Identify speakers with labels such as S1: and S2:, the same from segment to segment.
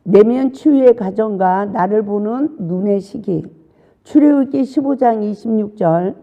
S1: 내면 치유의 가정과 나를 보는 눈의 시기. 출애굽기 15장 26절.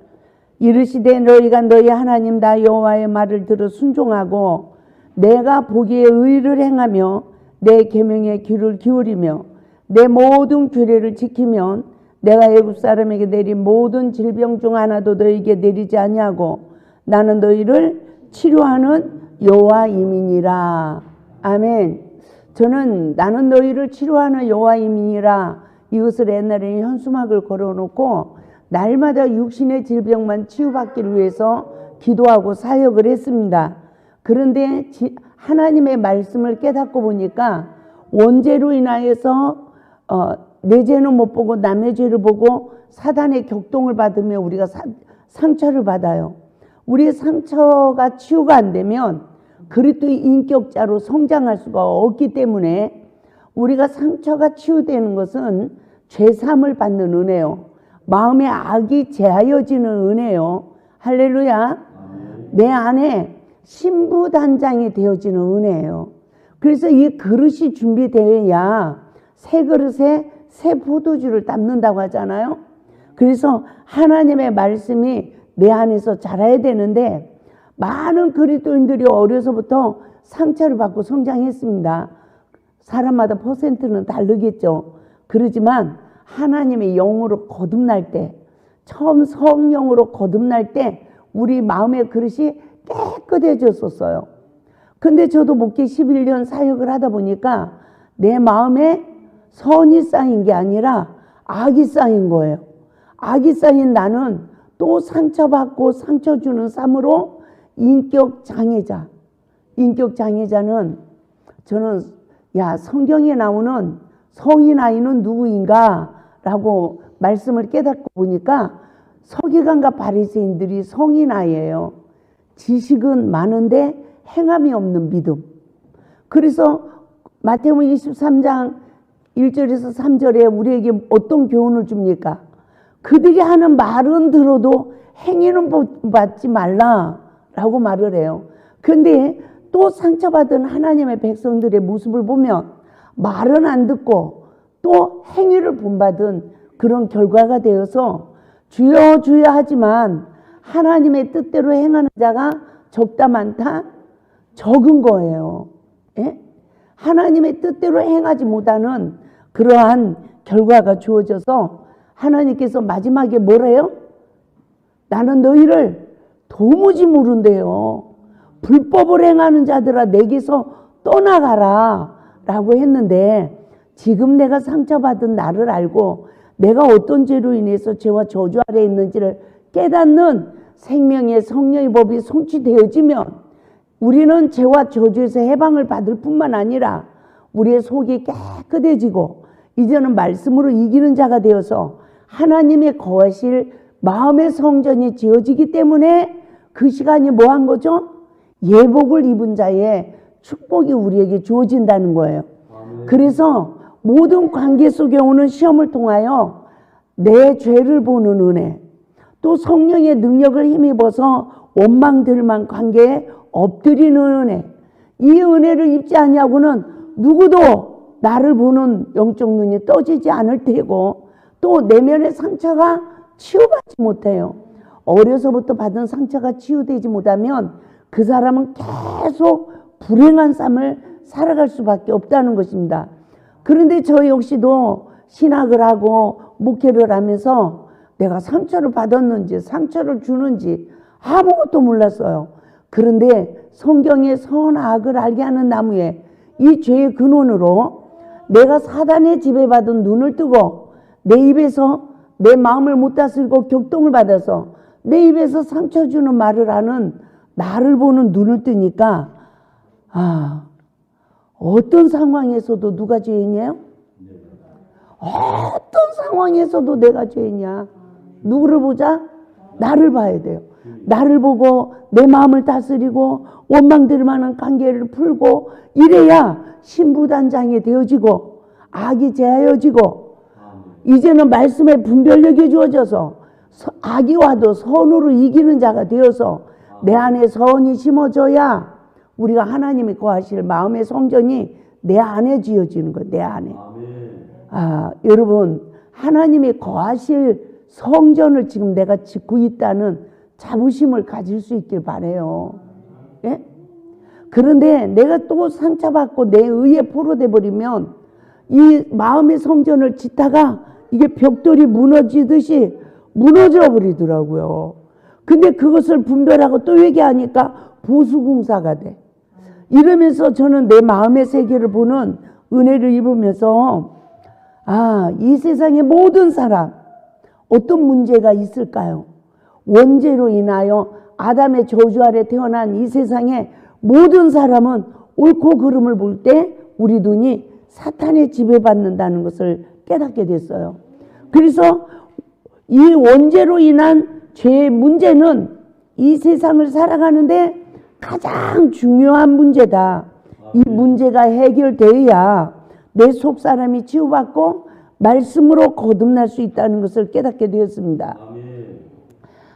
S1: 이르시되 너희가 너희 하나님 나 여호와의 말을 들어 순종하고 내가 보기에 의를 행하며 내 계명에 귀를 기울이며 내 모든 규례를 지키면 내가 애굽 사람에게 내린 모든 질병 중 하나도 너희에게 내리지 아니하고 나는 너희를 치료하는 여호와임이니라. 아멘. 저는 나는 너희를 치료하는 여호와임이니라 이것을 옛날에 현수막을 걸어놓고 날마다 육신의 질병만 치유받기를 위해서 기도하고 사역을 했습니다. 그런데 하나님의 말씀을 깨닫고 보니까 원죄로 인하여서 내 죄는 못 보고 남의 죄를 보고 사단의 격동을 받으며 우리가 상처를 받아요. 우리의 상처가 치유가 안 되면 그리스도의 인격자로 성장할 수가 없기 때문에 우리가 상처가 치유되는 것은 죄사함을 받는 은혜요. 마음의 악이 제하여지는 은혜요. 할렐루야. 내 안에 신부단장이 되어지는 은혜예요. 그래서 이 그릇이 준비되어야 새 그릇에 새 포도주를 담는다고 하잖아요. 그래서 하나님의 말씀이 내 안에서 자라야 되는데 많은 그리스도인들이 어려서부터 상처를 받고 성장했습니다. 사람마다 퍼센트는 다르겠죠. 그러지만 하나님의 영으로 거듭날 때, 처음 성령으로 거듭날 때 우리 마음의 그릇이 깨끗해졌었어요. 근데 저도 목회 11년 사역을 하다 보니까 내 마음에 선이 쌓인 게 아니라 악이 쌓인 거예요. 악이 쌓인 나는 또 상처받고 상처 주는 삶으로 인격 장애자. 인격 장애자는 저는 성경에 나오는 성인 아이는 누구인가 라고 말씀을 깨닫고 보니까 서기관과 바리새인들이 성인 아이예요. 지식은 많은데 행함이 없는 믿음. 그래서 마태복음 23장 1절에서 3절에 우리에게 어떤 교훈을 줍니까? 그들이 하는 말은 들어도 행위는 받지 말라라고 말을 해요. 그런데 또 상처받은 하나님의 백성들의 모습을 보면 말은 안 듣고 또 행위를 본받은 그런 결과가 되어서 주여 주여 하지만 하나님의 뜻대로 행하는 자가 적다 많다? 적은 거예요. 예? 하나님의 뜻대로 행하지 못하는 그러한 결과가 주어져서 하나님께서 마지막에 뭐래요? 나는 너희를 도무지 모른대요. 불법을 행하는 자들아 내게서 떠나가라 라고 했는데 지금 내가 상처받은 나를 알고 내가 어떤 죄로 인해서 죄와 저주 아래에 있는지를 깨닫는 생명의 성령의 법이 성취되어지면 우리는 죄와 저주에서 해방을 받을 뿐만 아니라 우리의 속이 깨끗해지고 이제는 말씀으로 이기는 자가 되어서 하나님의 거하실 마음의 성전이 지어지기 때문에 그 시간이 뭐한 거죠? 예복을 입은 자의 축복이 우리에게 주어진다는 거예요. 그래서 모든 관계 속에 오는 시험을 통하여 내 죄를 보는 은혜, 또 성령의 능력을 힘입어서 원망들만 관계에 엎드리는 은혜, 이 은혜를 입지 아니하고는 누구도 나를 보는 영적 눈이 떠지지 않을 테고 또 내면의 상처가 치유받지 못해요. 어려서부터 받은 상처가 치유되지 못하면 그 사람은 계속 불행한 삶을 살아갈 수밖에 없다는 것입니다. 그런데 저 역시도 신학을 하고 목회를 하면서 내가 상처를 받았는지 상처를 주는지 아무것도 몰랐어요. 그런데 성경의 선악을 알게 하는 나무에 이 죄의 근원으로 내가 사단의 지배받은 눈을 뜨고 내 입에서 내 마음을 못 다스리고 격동을 받아서 내 입에서 상처 주는 말을 하는 나를 보는 눈을 뜨니까 어떤 상황에서도 누가 죄인이에요? 어떤 상황에서도 내가 죄인이야. 누구를 보자? 나를 봐야 돼요. 나를 보고 내 마음을 다스리고 원망될 만한 관계를 풀고 이래야 신부단장이 되어지고 악이 제하여지고 이제는 말씀의 분별력이 주어져서 악이 와도 선으로 이기는 자가 되어서 내 안에 선이 심어져야 우리가 하나님이 거하실 마음의 성전이 내 안에 지어지는 거예요. 내 안에.
S2: 아멘.
S1: 여러분, 하나님이 거하실 성전을 지금 내가 짓고 있다는 자부심을 가질 수 있길 바라요. 예? 그런데 내가 또 상처받고 내 의에 포로돼 버리면 이 마음의 성전을 짓다가 이게 벽돌이 무너지듯이 무너져 버리더라고요. 근데 그것을 분별하고 또 회개하니까 보수공사가 돼. 이러면서 저는 내 마음의 세계를 보는 은혜를 입으면서 이 세상의 모든 사람 어떤 문제가 있을까요? 원죄로 인하여 아담의 저주 아래 태어난 이 세상의 모든 사람은 옳고 그름을 볼 때 우리 눈이 사탄의 지배받는다는 것을 깨닫게 됐어요. 그래서 이 원죄로 인한 죄의 문제는 이 세상을 살아가는데 가장 중요한 문제다. 이 문제가 해결되어야 내 속 사람이 치유받고 말씀으로 거듭날 수 있다는 것을 깨닫게 되었습니다.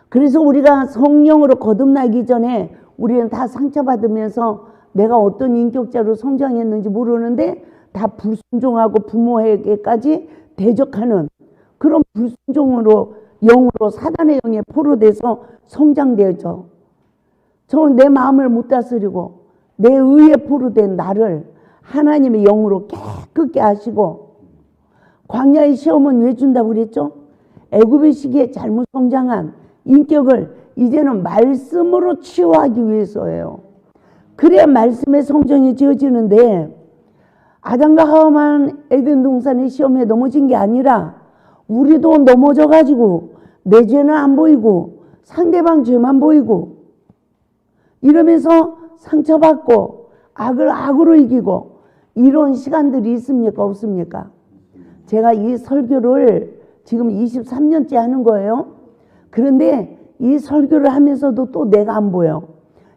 S1: 그래서 우리가 성령으로 거듭나기 전에 우리는 다 상처받으면서 내가 어떤 인격자로 성장했는지 모르는데 다 불순종하고 부모에게까지 대적하는 그런 불순종으로 영으로 사단의 영에 포로돼서 성장되어져. 저는 내 마음을 못 다스리고 내 의에 포로된 나를 하나님의 영으로 깨끗게 하시고 광야의 시험은 왜 준다고 그랬죠? 애굽의 시기에 잘못 성장한 인격을 이제는 말씀으로 치유하기 위해서예요. 그래야 말씀의 성전이 지어지는데 아담과 하와만 에덴 동산의 시험에 넘어진 게 아니라 우리도 넘어져 가지고 내 죄는 안 보이고 상대방 죄만 보이고 이러면서 상처받고 악을 악으로 이기고 이런 시간들이 있습니까? 없습니까? 제가 이 설교를 지금 23년째 하는 거예요. 그런데 이 설교를 하면서도 또 내가 안 보여.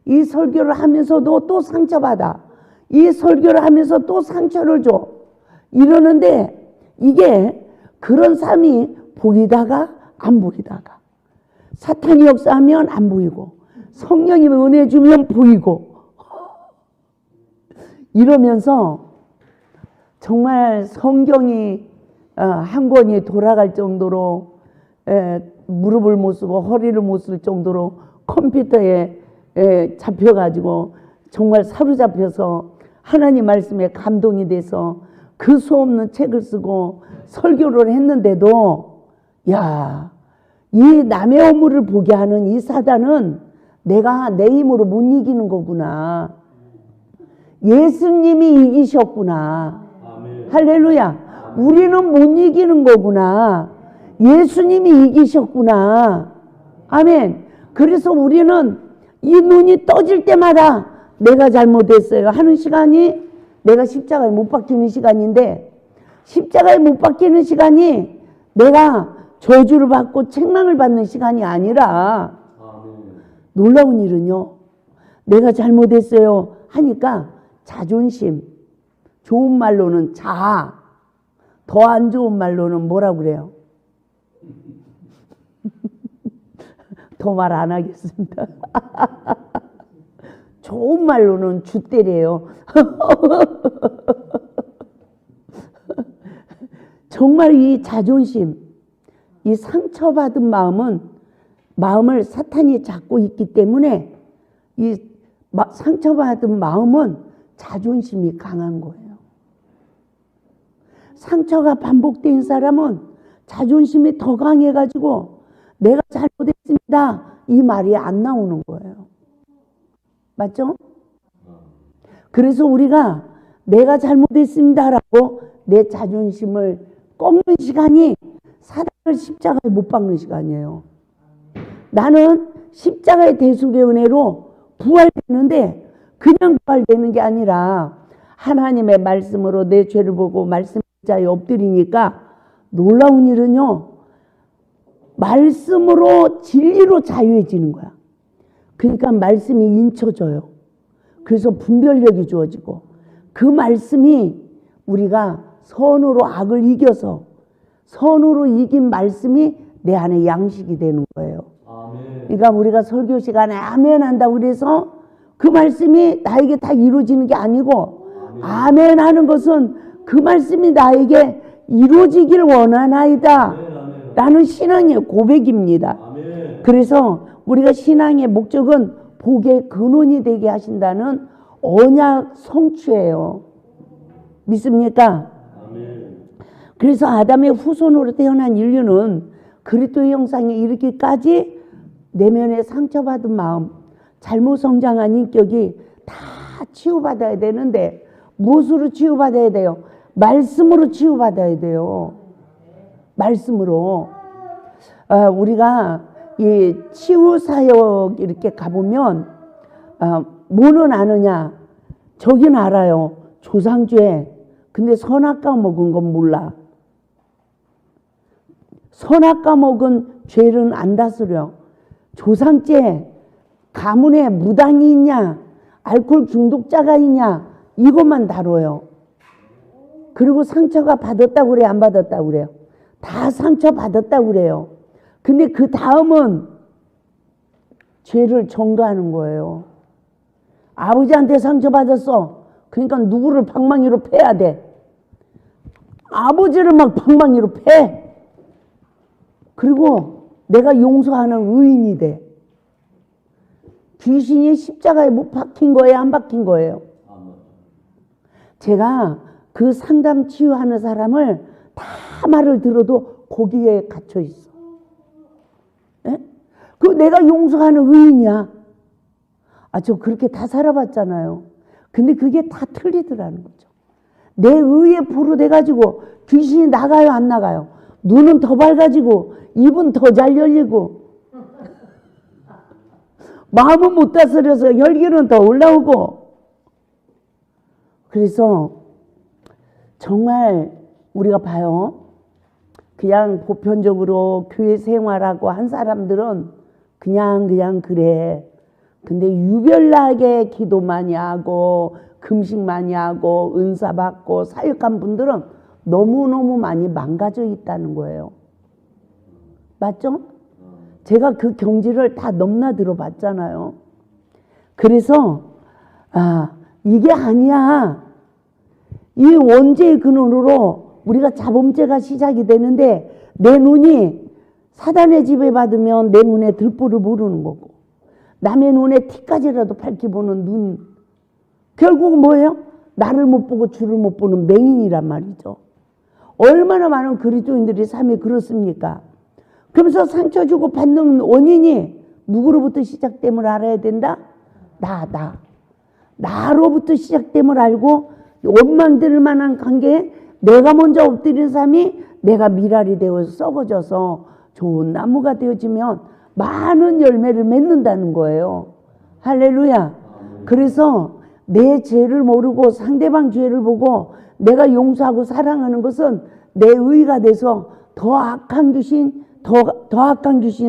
S1: 이 설교를 하면서도 또 상처받아. 이 설교를 하면서 또 상처를 줘. 이러는데 이게 그런 삶이 보이다가 안 보이다가 사탄이 역사하면 안 보이고 성령님이 은혜 주면 보이고 이러면서 정말 성경이 한 권이 돌아갈 정도로 무릎을 못 쓰고 허리를 못 쓸 정도로 컴퓨터에 잡혀가지고 정말 사로잡혀서 하나님 말씀에 감동이 돼서 그 수 없는 책을 쓰고 설교를 했는데도 이 남의 허물을 보게 하는 이 사단은 내가 내 힘으로 못 이기는 거구나. 예수님이 이기셨구나.
S2: 아멘.
S1: 할렐루야. 우리는 못 이기는 거구나. 예수님이 이기셨구나. 아멘. 그래서 우리는 이 눈이 떠질 때마다 내가 잘못했어요 하는 시간이 내가 십자가에 못 박히는 시간인데 십자가에 못 박히는 시간이 내가 저주를 받고 책망을 받는 시간이 아니라 놀라운 일은요. 내가 잘못했어요 하니까 자존심, 좋은 말로는 자아, 더 안 좋은 말로는 뭐라고 그래요? 더 말 안 하겠습니다. 좋은 말로는 줏대래요. 정말 이 자존심, 이 상처받은 마음을 사탄이 잡고 있기 때문에 이 상처받은 마음은 자존심이 강한 거예요. 상처가 반복된 사람은 자존심이 더 강해가지고 내가 잘못했습니다 이 말이 안 나오는 거예요. 맞죠? 그래서 우리가 내가 잘못했습니다라고 내 자존심을 꺾는 시간이 사단을 십자가에 못 박는 시간이에요. 나는 십자가의 대속의 은혜로 부활되는데 그냥 부활되는 게 아니라 하나님의 말씀으로 내 죄를 보고 말씀 자에 엎드리니까 놀라운 일은요. 말씀으로 진리로 자유해지는 거야. 그러니까 말씀이 인쳐져요. 그래서 분별력이 주어지고 그 말씀이 우리가 선으로 악을 이겨서 선으로 이긴 말씀이 내 안에 양식이 되는 거예요.
S2: 아멘.
S1: 그러니까 우리가 설교 시간에 아멘 한다고 그래서 그 말씀이 나에게 다 이루어지는 게 아니고 아멘 하는 것은 그 말씀이 나에게 이루어지길 원하나이다 라는 신앙의 고백입니다. 그래서 우리가 신앙의 목적은 복의 근원이 되게 하신다는 언약 성취예요. 믿습니까? 그래서 아담의 후손으로 태어난 인류는 그리스도의 형상에 이르기까지 내면에 상처받은 마음, 잘못 성장한 인격이 다 치유받아야 되는데 무엇으로 치유받아야 돼요? 말씀으로 치유받아야 돼요. 말씀으로. 우리가 이 치유사역 이렇게 가보면 뭐는 아느냐? 저긴 알아요. 조상죄. 근데 선악과 먹은 건 몰라. 선악과 먹은 죄는 안 다스려. 조상죄, 가문에 무당이 있냐, 알코올 중독자가 있냐, 이것만 다뤄요. 그리고 상처가 받았다고 그래요, 안 받았다고 그래요? 다 상처 받았다고 그래요. 근데 그 다음은 죄를 정도하는 거예요. 아버지한테 상처 받았어. 그러니까 누구를 방망이로 패야 돼. 아버지를 막 방망이로 패. 그리고 내가 용서하는 의인이 돼. 귀신이 십자가에 못 박힌 거예요, 안 박힌 거예요? 제가 그 상담 치유하는 사람을 다 말을 들어도 거기에 갇혀 있어. 예? 그 내가 용서하는 의인이야. 저 그렇게 다 살아봤잖아요. 근데 그게 다 틀리더라는 거죠. 내 의에 포로돼가지고 귀신이 나가요, 안 나가요? 눈은 더 밝아지고 입은 더 잘 열리고 마음은 못 다스려서 혈기는 더 올라오고. 그래서 정말 우리가 봐요. 그냥 보편적으로 교회 생활하고 한 사람들은 그냥 그래. 근데 유별나게 기도 많이 하고 금식 많이 하고 은사 받고 사역한 분들은 너무너무 많이 망가져 있다는 거예요. 맞죠? 제가 그 경지를 다 넘나 들어봤잖아요. 그래서 이게 아니야. 이 원죄의 근원으로 우리가 자범죄가 시작이 되는데 내 눈이 사단의 지배받으면 내 눈에 들보를 모르는 거고 남의 눈에 티까지라도 밝히 보는 눈, 결국은 뭐예요? 나를 못 보고 주를 못 보는 맹인이란 말이죠. 얼마나 많은 그리스도인들이 삶이 그렇습니까? 그러면서 상처 주고 받는 원인이 누구로부터 시작됨을 알아야 된다? 나로부터 시작됨을 알고 원망될 만한 관계에 내가 먼저 엎드린 삶이 내가 미랄이 되어서 썩어져서 좋은 나무가 되어지면 많은 열매를 맺는다는 거예요. 할렐루야. 그래서 내 죄를 모르고 상대방 죄를 보고 내가 용서하고 사랑하는 것은 내 의가 돼서 더 악한 귀신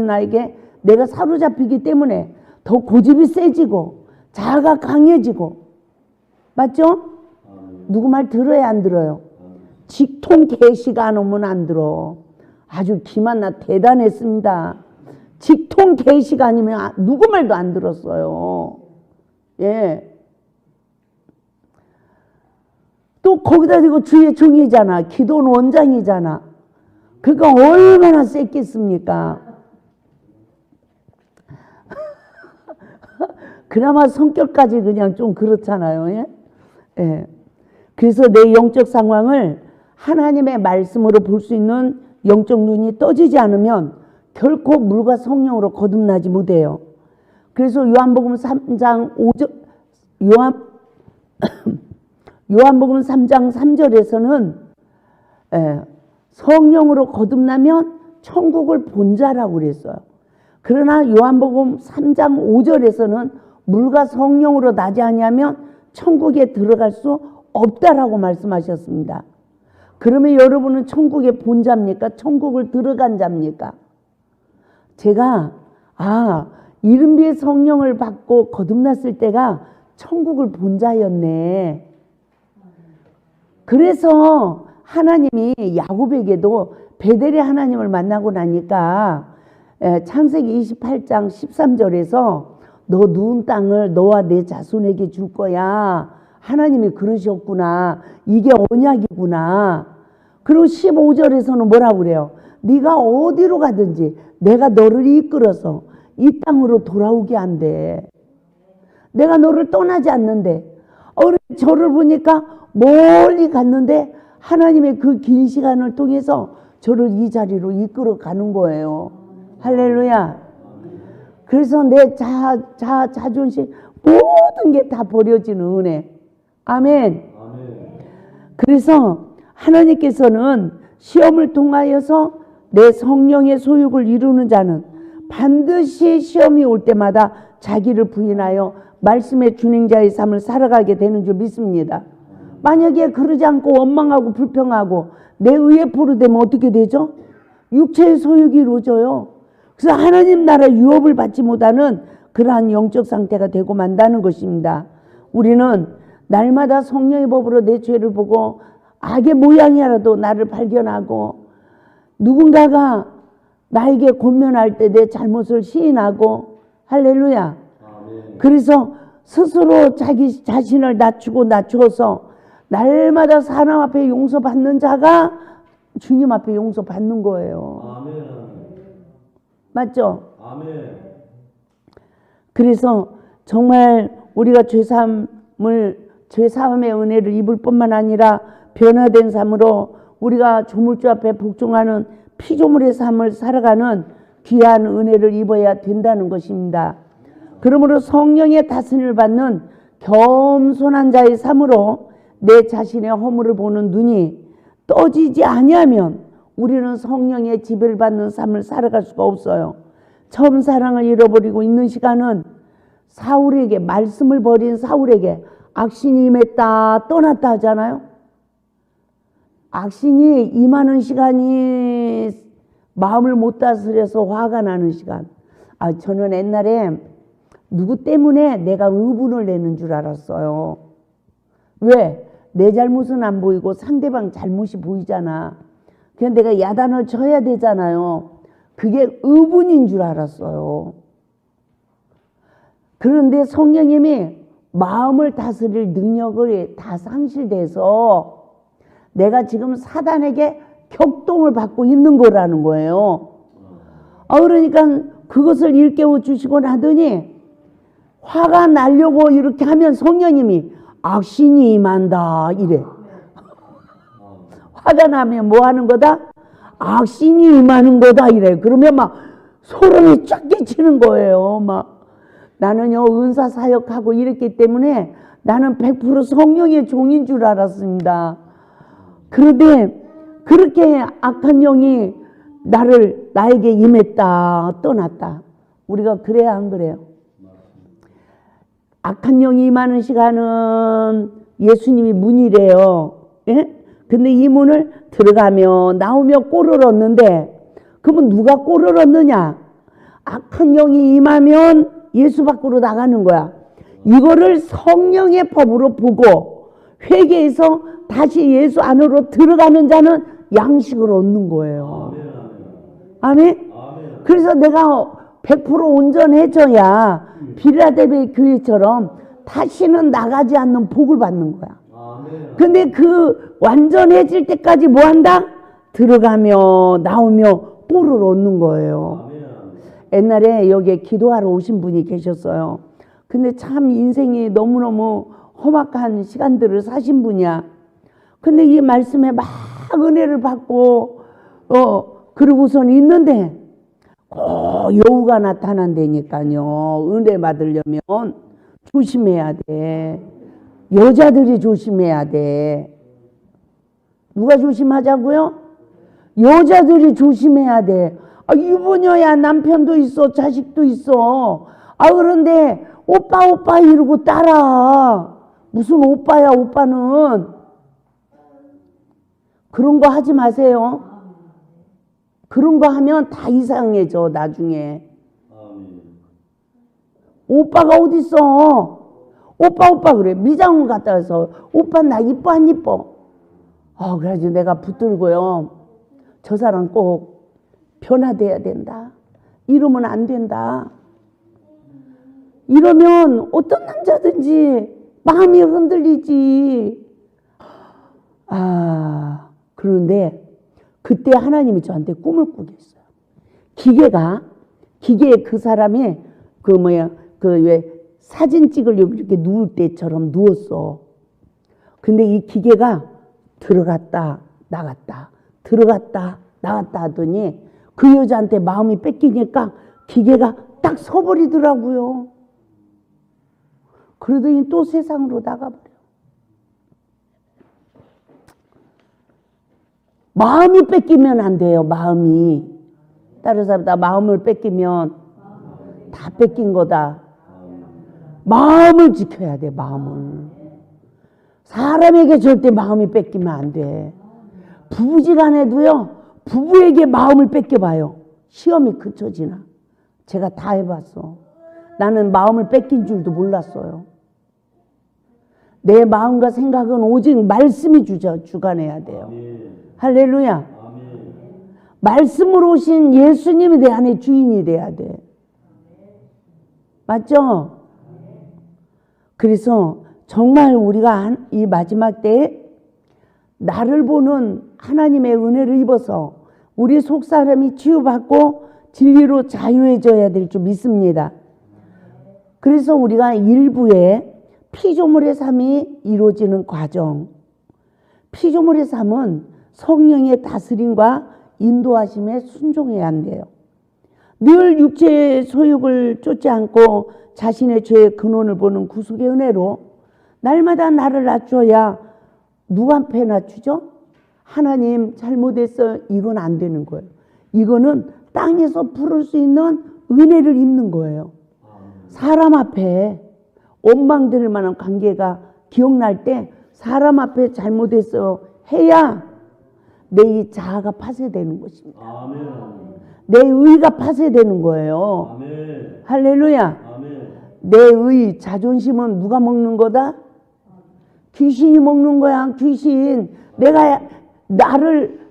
S1: 나에게 내가 사로잡히기 때문에 더 고집이 세지고 자아가 강해지고. 맞죠? 누구 말 들어야 안 들어요? 직통 계시가 안 오면 안 들어. 아주 기만나 대단했습니다. 직통 계시가 아니면 누구 말도 안 들었어요. 예. 또 거기다 대고 주의 종이잖아. 기도는 원장이잖아. 그러니까 얼마나 셌겠습니까? 그나마 성격까지 그냥 좀 그렇잖아요. 예? 예. 그래서 내 영적 상황을 하나님의 말씀으로 볼 수 있는 영적 눈이 떠지지 않으면 결코 물과 성령으로 거듭나지 못해요. 그래서 요한복음 3장 5절 요한복음 3장 3절에서는 성령으로 거듭나면 천국을 본 자라고 그랬어요. 그러나 요한복음 3장 5절에서는 물과 성령으로 나지 아니하면 천국에 들어갈 수 없다라고 말씀하셨습니다. 그러면 여러분은 천국에 본 자입니까? 천국을 들어간 자입니까? 제가 이른비의 성령을 받고 거듭났을 때가 천국을 본 자였네. 그래서 하나님이 야곱에게도 베델의 하나님을 만나고 나니까 창세기 28장 13절에서 너 누운 땅을 너와 내 자손에게 줄 거야. 하나님이 그러셨구나. 이게 언약이구나. 그리고 15절에서는 뭐라고 그래요? 네가 어디로 가든지 내가 너를 이끌어서 이 땅으로 돌아오게 한대. 내가 너를 떠나지 않는데. 저를 보니까 멀리 갔는데 하나님의 그 긴 시간을 통해서 저를 이 자리로 이끌어 가는 거예요. 할렐루야. 그래서 내 자존심 모든 게 다 버려지는 은혜. 아멘. 그래서 하나님께서는 시험을 통하여서 내 성령의 소욕을 이루는 자는 반드시 시험이 올 때마다 자기를 부인하여 말씀의 준행자의 삶을 살아가게 되는 줄 믿습니다. 만약에 그러지 않고 원망하고 불평하고 내 의에 포로되면 어떻게 되죠? 육체의 소욕이 이루어져요. 그래서 하나님 나라 유업을 받지 못하는 그러한 영적 상태가 되고 만다는 것입니다. 우리는 날마다 성령의 법으로 내 죄를 보고 악의 모양이라도 나를 발견하고 누군가가 나에게 권면할 때 내 잘못을 시인하고 할렐루야. 그래서 스스로 자기 자신을 낮추어서 날마다 사람 앞에 용서받는 자가 주님 앞에 용서받는 거예요. 맞죠? 그래서 정말 우리가 죄사함의 은혜를 입을 뿐만 아니라 변화된 삶으로 우리가 조물주 앞에 복종하는 피조물의 삶을 살아가는 귀한 은혜를 입어야 된다는 것입니다. 그러므로 성령의 다스림을 받는 겸손한 자의 삶으로 내 자신의 허물을 보는 눈이 떠지지 아니하면 우리는 성령의 지배를 받는 삶을 살아갈 수가 없어요. 처음 사랑을 잃어버리고 있는 시간은 사울에게, 말씀을 버린 사울에게 악신이 임했다 떠났다 하잖아요. 악신이 임하는 시간이 마음을 못 다스려서 화가 나는 시간. 저는 옛날에 누구 때문에 내가 의분을 내는 줄 알았어요. 왜? 내 잘못은 안 보이고 상대방 잘못이 보이잖아. 그냥 내가 야단을 쳐야 되잖아요. 그게 의분인 줄 알았어요. 그런데 성령님이 마음을 다스릴 능력을 다 상실돼서 내가 지금 사단에게 격동을 받고 있는 거라는 거예요. 그러니까 그것을 일깨워 주시고 나더니 화가 나려고 이렇게 하면 성령님이 악신이 임한다 이래. 화가 나면 뭐 하는 거다? 악신이 임하는 거다 이래. 그러면 막 소름이 쫙 끼치는 거예요. 막 나는요 은사 사역하고 이랬기 때문에 나는 100% 성령의 종인 줄 알았습니다. 그런데 그렇게 악한 영이 나에게 임했다 떠났다. 우리가 그래야 안 그래요? 악한 영이 임하는 시간은 예수님이 문이래요. 예? 근데 이 문을 들어가며 나오며 꼴을 얻는데 그러면 누가 꼴을 얻느냐? 악한 영이 임하면 예수 밖으로 나가는 거야. 이거를 성령의 법으로 보고 회개해서 다시 예수 안으로 들어가는 자는 양식을 얻는 거예요. 아멘? 그래서 내가 100% 온전해져야 빌라델비아 교회처럼 다시는 나가지 않는 복을 받는 거야. 근데 그 완전해질 때까지 뭐 한다? 들어가며 나오며 꼴을 얻는 거예요. 옛날에 여기에 기도하러 오신 분이 계셨어요. 근데 참 인생이 너무너무 험악한 시간들을 사신 분이야. 근데 이 말씀에 막 은혜를 받고 그러고선 있는데 꼭 여우가 나타난다니까요. 은혜 받으려면 조심해야 돼. 여자들이 조심해야 돼. 누가 조심하자고요? 여자들이 조심해야 돼. 유부녀야 남편도 있어 자식도 있어. 그런데 오빠 이러고 따라. 무슨 오빠야 오빠는. 그런 거 하지 마세요. 그런 거 하면 다 이상해져 나중에. 오빠가 어딨어. 오빠 그래. 미장원 갔다 와서 오빠 나 이뻐 안 이뻐. 그래가지고 내가 붙들고요. 저 사람 꼭 변화돼야 된다. 이러면 안 된다. 이러면 어떤 남자든지 마음이 흔들리지. 그런데 그때 하나님이 저한테 꿈을 꾸게 했어요. 기계에 그 사람이 왜 사진 찍으려고 이렇게 누울 때처럼 누웠어. 근데 이 기계가 들어갔다 나갔다 들어갔다 나갔다 하더니 그 여자한테 마음이 뺏기니까 기계가 딱 서버리더라고요. 그러더니 또 세상으로 나가버려. 마음이 뺏기면 안 돼요. 마음이. 다른 사람 다 마음을 뺏기면 다 뺏긴 거다. 마음을 지켜야 돼. 마음을. 사람에게 절대 마음이 뺏기면 안 돼. 부부지간에도요. 부부에게 마음을 뺏겨봐요. 시험이 그쳐지나. 제가 다 해봤어. 나는 마음을 뺏긴 줄도 몰랐어요. 내 마음과 생각은 오직 말씀이 주관해야 돼요.
S2: 아멘.
S1: 할렐루야.
S2: 아멘.
S1: 말씀으로 오신 예수님이 내 안에 주인이 돼야 돼. 맞죠? 그래서 정말 우리가 이 마지막 때에 나를 보는 하나님의 은혜를 입어서 우리 속사람이 치유받고 진리로 자유해져야 될 줄 믿습니다. 그래서 우리가 일부에 피조물의 삶이 이루어지는 과정. 피조물의 삶은 성령의 다스림과 인도하심에 순종해야 한대요. 늘 육체의 소욕을 쫓지 않고 자신의 죄의 근원을 보는 구속의 은혜로 날마다 나를 낮춰야 누구 앞에 낮추죠? 하나님 잘못했어. 이건 안 되는 거예요. 이거는 땅에서 부를 수 있는 은혜를 입는 거예요. 사람 앞에 원망될 만한 관계가 기억날 때 사람 앞에 잘못했어 해야 내 이 자아가 파쇄되는 것입니다.
S2: 아멘.
S1: 내 의가 파쇄되는 거예요.
S2: 아멘.
S1: 할렐루야.
S2: 아멘.
S1: 내 의 자존심은 누가 먹는 거다? 귀신이 먹는 거야. 귀신.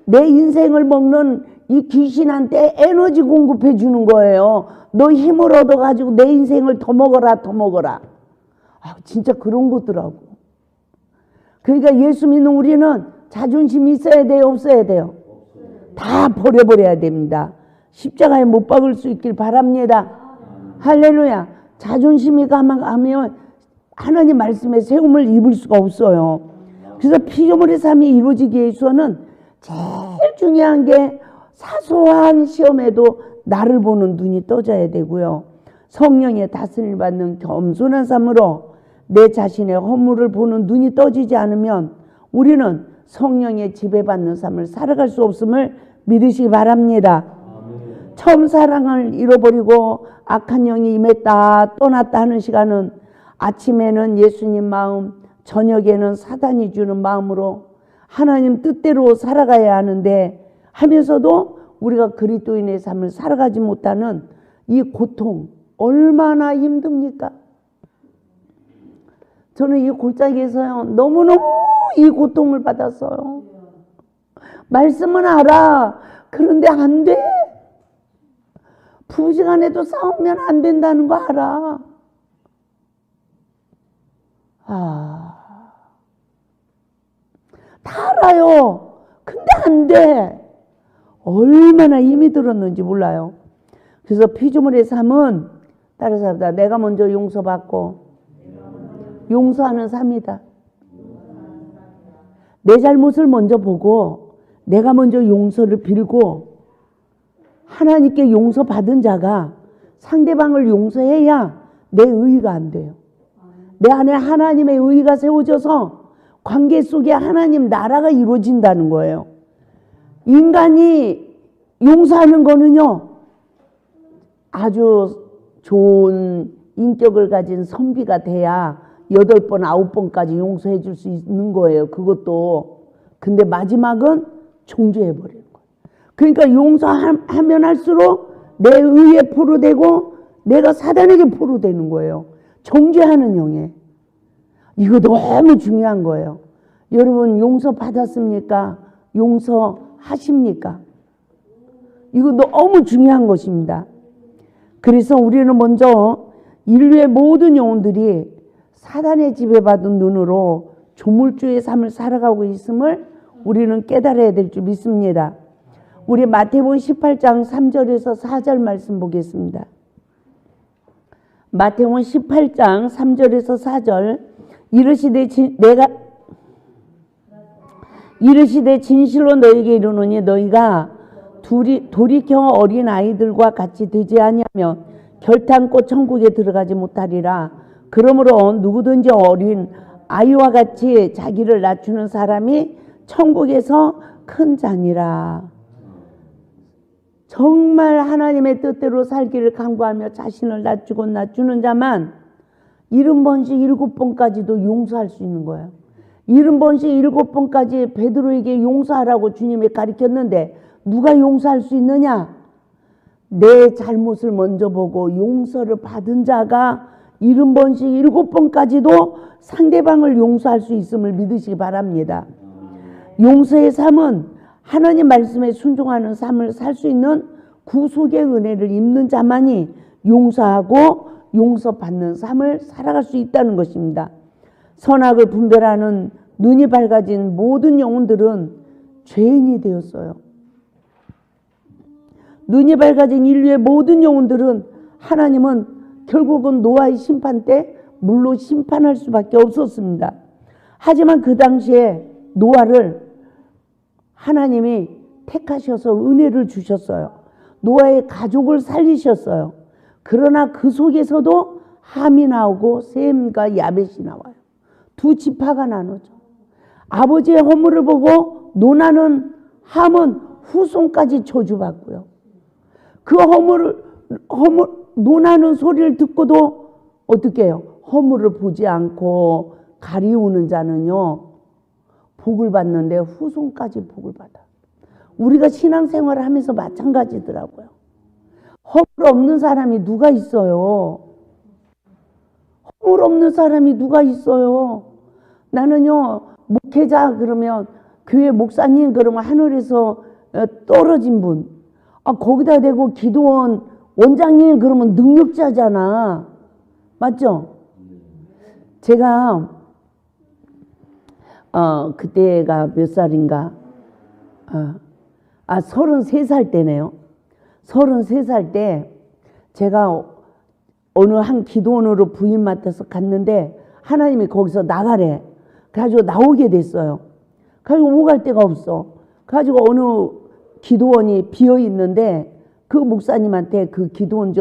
S1: 내 인생을 먹는 이 귀신한테 에너지 공급해 주는 거예요. 너 힘을 얻어가지고 내 인생을 더 먹어라, 더 먹어라. 진짜 그런 거더라고. 그러니까 예수 믿는 우리는 자존심이 있어야 돼요, 없어야 돼요? 다 버려버려야 됩니다. 십자가에 못 박을 수 있길 바랍니다. 할렐루야. 자존심이 가면 하나님 말씀에 세움을 입을 수가 없어요. 그래서 피조물의 삶이 이루어지기 위해서는 제일 중요한 게 사소한 시험에도 나를 보는 눈이 떠져야 되고요. 성령의 다스림을 받는 겸손한 삶으로 내 자신의 허물을 보는 눈이 떠지지 않으면 우리는 성령의 지배받는 삶을 살아갈 수 없음을 믿으시기 바랍니다. 처음 사랑을 잃어버리고 악한 영이 임했다 떠났다 하는 시간은 아침에는 예수님 마음, 저녁에는 사단이 주는 마음으로 하나님 뜻대로 살아가야 하는데 하면서도 우리가 그리스도인의 삶을 살아가지 못하는 이 고통 얼마나 힘듭니까? 저는 이 골짜기에서요 너무너무 이 고통을 받았어요. 말씀은 알아. 그런데 안 돼. 부부지간에도 싸우면 안 된다는 거 알아. 다 알아요. 근데 안 돼. 얼마나 힘이 들었는지 몰라요. 그래서 피조물의 삶은 다른 사람보다 내가 먼저 용서받고 용서하는 삶이다. 내 잘못을 먼저 보고 내가 먼저 용서를 빌고 하나님께 용서받은 자가 상대방을 용서해야 내 의의가 안 돼요. 내 안에 하나님의 의의가 세워져서 관계 속에 하나님 나라가 이루어진다는 거예요. 인간이 용서하는 거는요 아주 좋은 인격을 가진 선비가 돼야 8번, 9번까지 용서해 줄 수 있는 거예요. 그것도. 근데 마지막은 정죄해버리는 거예요. 그러니까 용서하면 할수록 내 의에 포로되고 내가 사단에게 포로되는 거예요. 정죄하는 영에. 이거 너무 중요한 거예요. 여러분 용서 받았습니까? 용서하십니까? 이거 너무 중요한 것입니다. 그래서 우리는 먼저 인류의 모든 영혼들이 사단의 지배받은 눈으로 조물주의 삶을 살아가고 있음을 우리는 깨달아야 될 줄 믿습니다. 우리 마태복음 18장 3절에서 4절 말씀 보겠습니다. 마태복음 18장 3절에서 4절. 이르시되 진실로 너희에게 이르노니 너희가 돌이켜 어린 아이들과 같이 되지 아니하면 결탄코 천국에 들어가지 못하리라. 그러므로 누구든지 어린 아이와 같이 자기를 낮추는 사람이 천국에서 큰 자니라. 정말 하나님의 뜻대로 살기를 간구하며 자신을 낮추는 자만 70번씩 7번까지도 용서할 수 있는 거예요. 70번씩 7번까지 베드로에게 용서하라고 주님이 가르쳤는데 누가 용서할 수 있느냐? 내 잘못을 먼저 보고 용서를 받은 자가 70번씩 7번까지도 상대방을 용서할 수 있음을 믿으시기 바랍니다. 용서의 삶은 하나님 말씀에 순종하는 삶을 살 수 있는 구속의 은혜를 입는 자만이 용서하고 용서받는 삶을 살아갈 수 있다는 것입니다. 선악을 분별하는 눈이 밝아진 모든 영혼들은 죄인이 되었어요. 눈이 밝아진 인류의 모든 영혼들은 하나님은 결국은 노아의 심판 때 물로 심판할 수밖에 없었습니다. 하지만 그 당시에 노아를 하나님이 택하셔서 은혜를 주셨어요. 노아의 가족을 살리셨어요. 그러나 그 속에서도 함이 나오고 셈과 야벳이 나와요. 두 지파가 나누죠. 아버지의 허물을 보고 논하는 함은 후손까지 저주받고요. 그 논하는 소리를 듣고도 어떻게 해요? 허물을 보지 않고 가리우는 자는요, 복을 받는데 후손까지 복을 받아. 우리가 신앙생활을 하면서 마찬가지더라고요. 허물 없는 사람이 누가 있어요? 허물 없는 사람이 누가 있어요? 나는요, 목회자 그러면 교회 목사님 그러면 하늘에서 떨어진 분, 거기다 대고 기도원 원장님 그러면 능력자잖아. 맞죠? 제가 그때가 몇 살인가? 33살 때네요. 33살 때 제가 어느 한 기도원으로 부임 맡아서 갔는데 하나님이 거기서 나가래. 그래가지고 나오게 됐어요. 그래가지고 오갈 데가 없어. 그래가지고 어느 기도원이 비어 있는데 그 목사님한테 그 기도원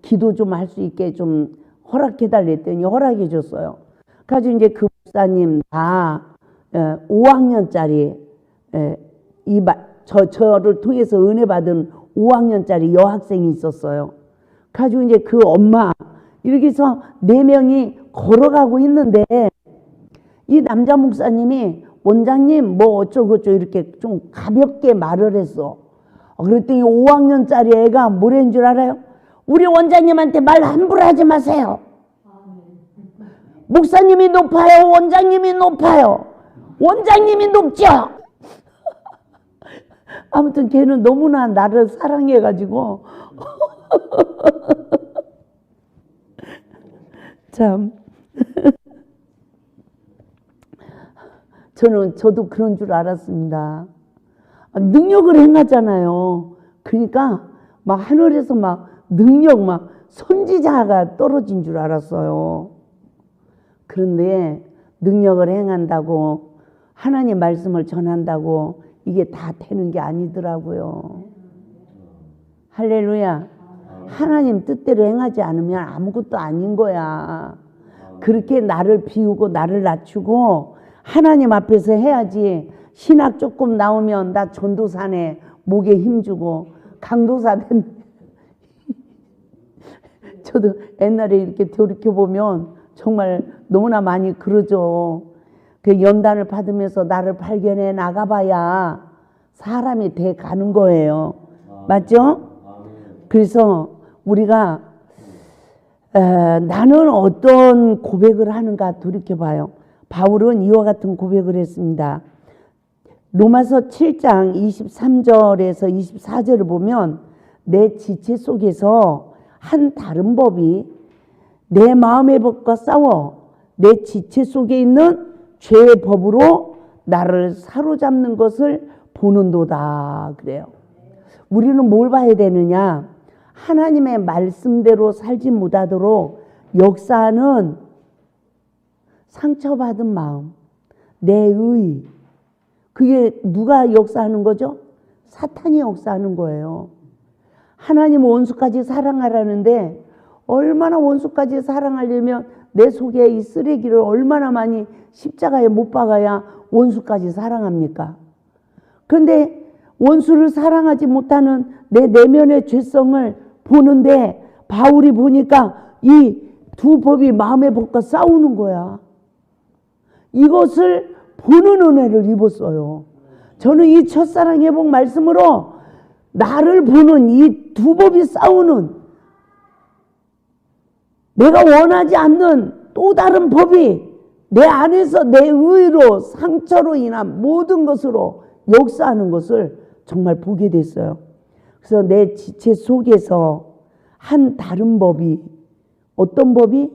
S1: 기도 좀 할 수 있게 좀 허락해 달랬더니 허락해 줬어요. 그래가지고 이제 그 목사님 다 5학년짜리 저를 통해서 은혜 받은 5학년짜리 여학생이 있었어요. 그래가지고 이제 그 엄마 이렇게 해서 4명이 걸어가고 있는데 이 남자 목사님이 원장님 뭐 어쩌고저쩌고 이렇게 좀 가볍게 말을 했어. 그랬더니 5학년짜리 애가 뭐라는 줄 알아요? 우리 원장님한테 말 함부로 하지 마세요. 목사님이 높아요? 원장님이 높아요? 원장님이 높죠? 아무튼 걔는 너무나 나를 사랑해가지고 참 저도 그런 줄 알았습니다. 능력을 행하잖아요. 그러니까 막 하늘에서 막 능력 막 선지자가 떨어진 줄 알았어요. 그런데 능력을 행한다고 하나님 말씀을 전한다고 이게 다 되는 게 아니더라고요. 할렐루야. 하나님 뜻대로 행하지 않으면 아무것도 아닌 거야. 그렇게 나를 비우고 나를 낮추고 하나님 앞에서 해야지. 신학 조금 나오면 나 전도사네 목에 힘주고 강도사 된 저도 옛날에 이렇게 돌이켜보면 정말 너무나 많이 그러죠. 그 연단을 받으면서 나를 발견해 나가봐야 사람이 돼 가는 거예요. 맞죠? 그래서 우리가 나는 어떤 고백을 하는가 돌이켜봐요. 바울은 이와 같은 고백을 했습니다. 로마서 7장 23절에서 24절을 보면 내 지체 속에서 한 다른 법이 내 마음의 법과 싸워 내 지체 속에 있는 죄의 법으로 나를 사로잡는 것을 보는도다. 그래요. 우리는 뭘 봐야 되느냐? 하나님의 말씀대로 살지 못하도록 역사하는 상처받은 마음, 내 의. 그게 누가 역사하는 거죠? 사탄이 역사하는 거예요. 하나님 원수까지 사랑하라는데 얼마나 원수까지 사랑하려면 내 속에 이 쓰레기를 얼마나 많이 십자가에 못 박아야 원수까지 사랑합니까? 그런데 원수를 사랑하지 못하는 내 내면의 죄성을 보는데 바울이 보니까 이 두 법이 마음의 법과 싸우는 거야. 이것을 보는 은혜를 입었어요. 저는 이 첫사랑 회복 말씀으로 나를 보는 이 두 법이 싸우는, 내가 원하지 않는 또 다른 법이 내 안에서 내 의로 상처로 인한 모든 것으로 역사하는 것을 정말 보게 됐어요. 그래서 내 지체 속에서 한 다른 법이, 어떤 법이?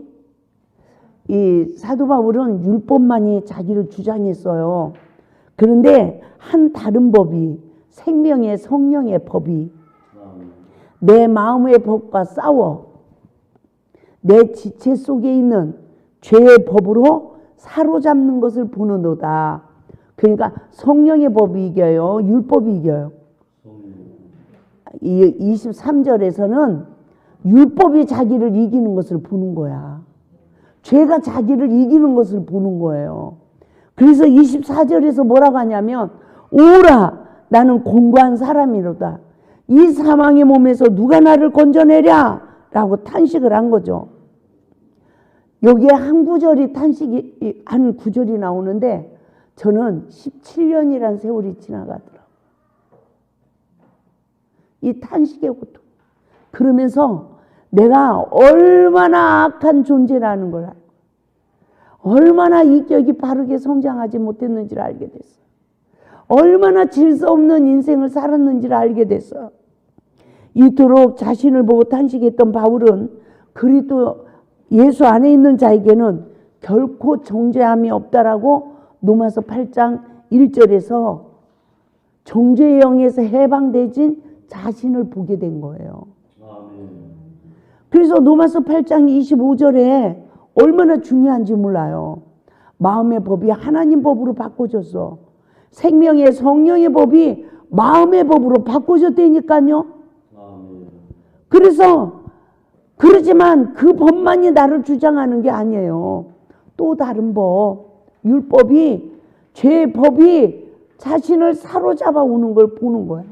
S1: 이 사도 바울은 율법만이 자기를 주장했어요. 그런데 한 다른 법이, 생명의 성령의 법이 내 마음의 법과 싸워 내 지체 속에 있는 죄의 법으로 사로잡는 것을 보는도다. 그러니까 성령의 법이 이겨요? 율법이 이겨요? 이 23절에서는 율법이 자기를 이기는 것을 보는 거야. 죄가 자기를 이기는 것을 보는 거예요. 그래서 24절에서 뭐라고 하냐면, 오라 나는 공고한 사람이로다. 이 사망의 몸에서 누가 나를 건져내랴 라고 탄식을 한 거죠. 여기에 한 구절이 한 구절이 나오는데 저는 17년이란 세월이 지나가더라고요. 이 탄식의 고통. 그러면서 내가 얼마나 악한 존재라는 걸 알고, 얼마나 인격이 바르게 성장하지 못했는지를 알게 됐어요. 얼마나 질서 없는 인생을 살았는지를 알게 됐어요. 이토록 자신을 보고 탄식했던 바울은 그리스도 예수 안에 있는 자에게는 결코 정죄함이 없다라고 로마서 8장 1절에서 정죄의 영에서 해방되진 자신을 보게 된 거예요. 그래서 로마서 8장 25절에 얼마나 중요한지 몰라요. 마음의 법이 하나님 법으로 바꿔졌어. 생명의 성령의 법이 마음의 법으로 바꿔졌다니까요. 그래서 그러지만 그 법만이 나를 주장하는 게 아니에요. 또 다른 법, 율법이, 죄의 법이 자신을 사로잡아 오는 걸 보는 거야.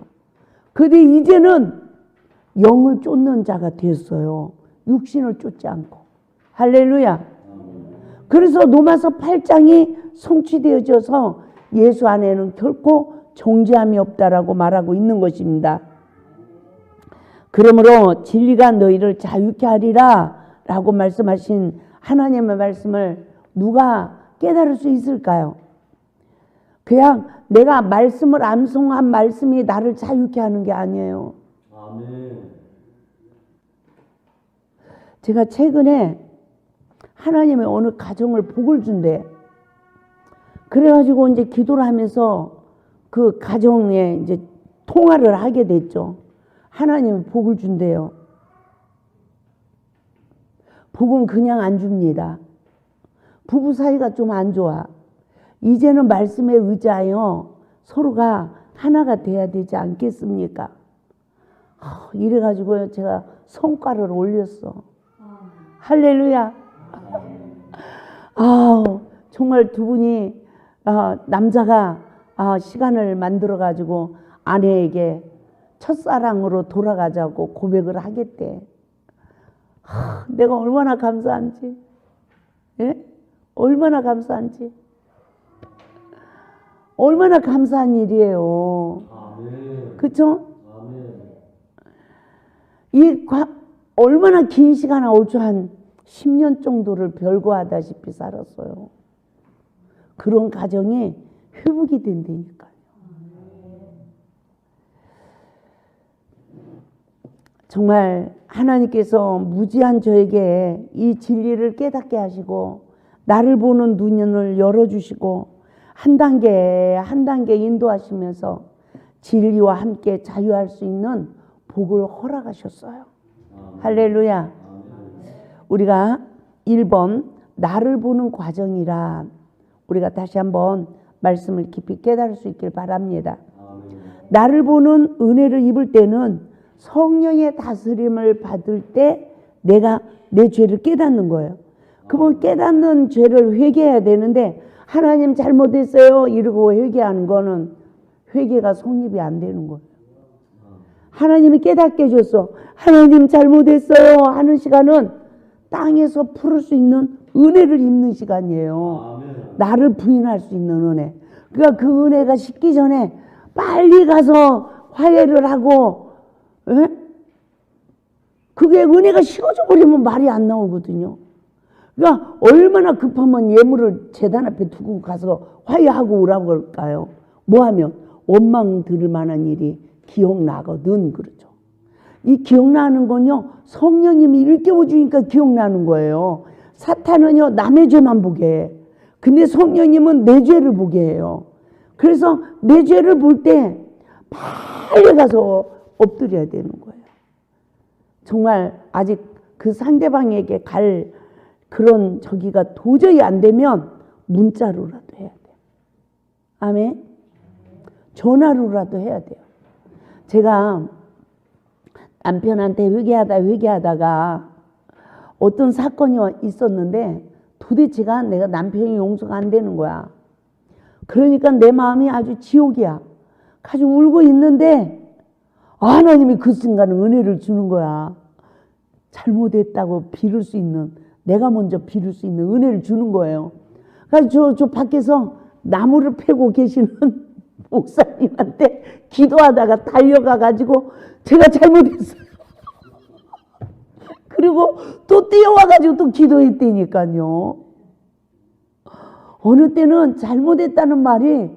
S1: 근데 이제는 영을 쫓는 자가 됐어요. 육신을 쫓지 않고. 할렐루야. 그래서 로마서 8장이 성취되어져서 예수 안에는 결코 정죄함이 없다라고 말하고 있는 것입니다. 그러므로 진리가 너희를 자유케 하리라 라고 말씀하신 하나님의 말씀을 누가 깨달을 수 있을까요? 그냥 내가 말씀을 암송한 말씀이 나를 자유케 하는 게 아니에요.
S2: 아멘.
S1: 제가 최근에 하나님의 어느 가정을 복을 준대. 그래가지고 이제 기도를 하면서 그 가정에 이제 통화를 하게 됐죠. 하나님이 복을 준대요. 복은 그냥 안 줍니다. 부부 사이가 좀 안 좋아. 이제는 말씀에 의지하여 서로가 하나가 돼야 되지 않겠습니까? 이래가지고 제가 성과를 올렸어. 할렐루야. 정말 두 분이 남자가 시간을 만들어가지고 아내에게 첫사랑으로 돌아가자고 고백을 하겠대. 내가 얼마나 감사한지. 예? 얼마나 감사한지. 얼마나 감사한 일이에요. 그렇죠? 얼마나 긴 시간 올줄 한 10년 정도를 별거하다시피 살았어요. 그런 가정이 회복이 된다니까요. 정말 하나님께서 무지한 저에게 이 진리를 깨닫게 하시고 나를 보는 눈을 열어주시고 한 단계 한 단계 인도하시면서 진리와 함께 자유할 수 있는 복을 허락하셨어요. 할렐루야. 우리가 1번 나를 보는 과정이라 우리가 다시 한번 말씀을 깊이 깨달을 수 있길 바랍니다. 나를 보는 은혜를 입을 때는 성령의 다스림을 받을 때 내가 내 죄를 깨닫는 거예요. 그러면 깨닫는 죄를 회개해야 되는데 하나님 잘못했어요 이러고 회개하는 거는 회개가 성립이 안 되는 거예요. 하나님이 깨닫게 해줬어. 하나님 잘못했어요 하는 시간은 땅에서 풀을 수 있는 은혜를 입는 시간이에요. 나를 부인할 수 있는 은혜. 그러니까 그 은혜가 식기 전에 빨리 가서 화해를 하고 그게 은혜가 식어져 버리면 말이 안 나오거든요. 그러니까 얼마나 급하면 예물을 제단 앞에 두고 가서 화해하고 오라고 할까요? 뭐하면 원망 들을 만한 일이 기억나거든. 그러죠. 이 기억나는 건요 성령님이 일깨워 주니까 기억나는 거예요. 사탄은요 남의 죄만 보게 해. 근데 성령님은 내 죄를 보게 해요. 그래서 내 죄를 볼 때 빨리 가서 엎드려야 되는 거예요. 정말 아직 그 상대방에게 갈 그런 저기가 도저히 안 되면 문자로라도 해야 돼요. 아멘. 전화로라도 해야 돼요. 제가 남편한테 회개하다가 어떤 사건이 있었는데 도대체가 내가 남편이 용서가 안 되는 거야. 그러니까 내 마음이 아주 지옥이야. 가지고 울고 있는데 하나님이 그 순간은 은혜를 주는 거야. 잘못했다고 빌을 수 있는, 내가 먼저 빌을 수 있는 은혜를 주는 거예요. 그래서 저 밖에서 나무를 패고 계시는 목사님한테 기도하다가 달려가 가지고 제가 잘못했어요. 그리고 또 뛰어와 가지고 또 기도했다니까요. 어느 때는 잘못했다는 말이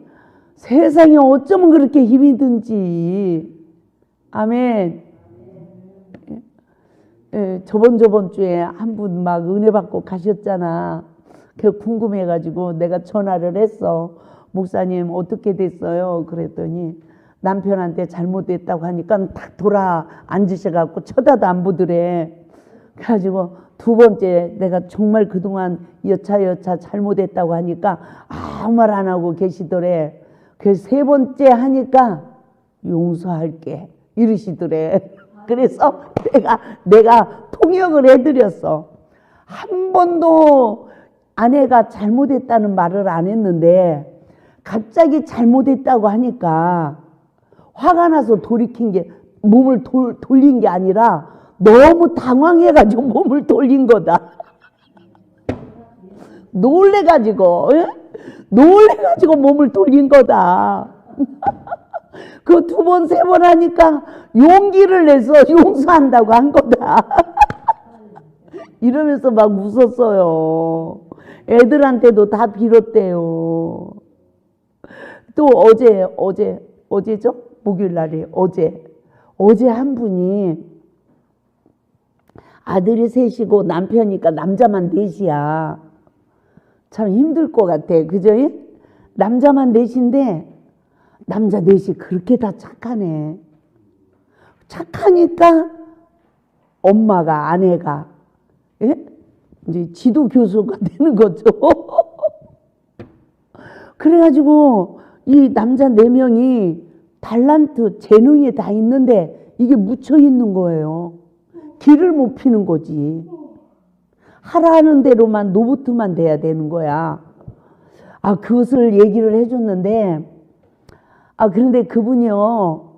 S1: 세상에 어쩌면 그렇게 힘이 든지. 아멘. 예, 저번 주에 한 분 막 은혜 받고 가셨잖아. 그 궁금해가지고 내가 전화를 했어. 목사님 어떻게 됐어요? 그랬더니 남편한테 잘못됐다고 하니까 탁 돌아 앉으셔갖고 쳐다도 안 보더래. 그래가지고 두 번째 내가 정말 그동안 여차 잘못했다고 하니까 아무 말 안 하고 계시더래. 그래서 세 번째 하니까 용서할게 이러시더래. 그래서 내가 통역을 해드렸어. 한 번도 아내가 잘못했다는 말을 안 했는데 갑자기 잘못했다고 하니까 화가 나서 돌이킨 게 몸을 돌린 게 아니라 너무 당황해가지고 몸을 돌린 거다. 놀래가지고 몸을 돌린 거다. 그 두 번, 세 번 하니까 용기를 내서 용서한다고 한 거다. 이러면서 막 웃었어요. 애들한테도 다 빌었대요. 또 어제죠? 목요일 날에 어제 한 분이 아들이 셋이고 남편이니까 남자만 넷이야. 참 힘들 것 같아. 그죠? 남자만 넷인데 남자 넷이 그렇게 다 착하네. 착하니까 엄마가, 아내가 이제 지도 교수가 되는 거죠. 그래가지고 이 남자 4명이 달란트, 재능이 다 있는데 이게 묻혀 있는 거예요. 길을 못 피는 거지. 하라는 대로만 노부트만 돼야 되는 거야. 그것을 얘기를 해줬는데, 그런데 그분이요,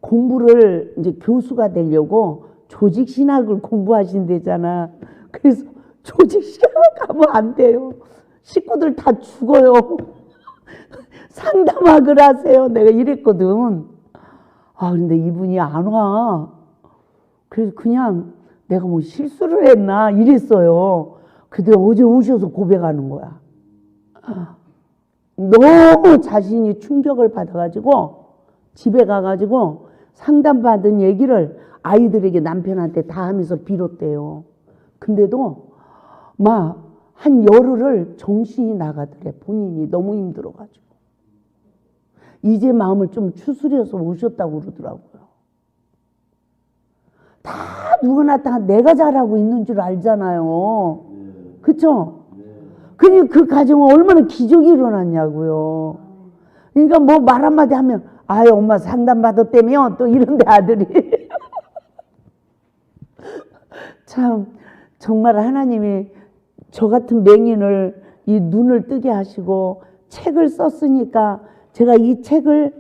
S1: 공부를 이제 교수가 되려고 조직신학을 공부하신대잖아. 그래서 조직신학 가면 안 돼요. 식구들 다 죽어요. 상담학을 하세요. 내가 이랬거든. 근데 이분이 안 와. 그래서 그냥 내가 뭐 실수를 했나 이랬어요. 근데 어제 오셔서 고백하는 거야. 너무 자신이 충격을 받아가지고 집에 가가지고 상담받은 얘기를 아이들에게 남편한테 다 하면서 빌었대요. 근데도 막 한 열흘을 정신이 나가더래. 본인이 너무 힘들어가지고. 이제 마음을 좀 추스려서 오셨다고 그러더라고요. 다 누구나 다 내가 잘하고 있는 줄 알잖아요. 그쵸? 그러니 그 가정은 얼마나 기적이 일어났냐고요. 그러니까 뭐 말 한마디 하면 아유 엄마 상담받았다며 또 이런데 아들이 참 정말 하나님이 저 같은 맹인을 이 눈을 뜨게 하시고 책을 썼으니까 제가 이 책을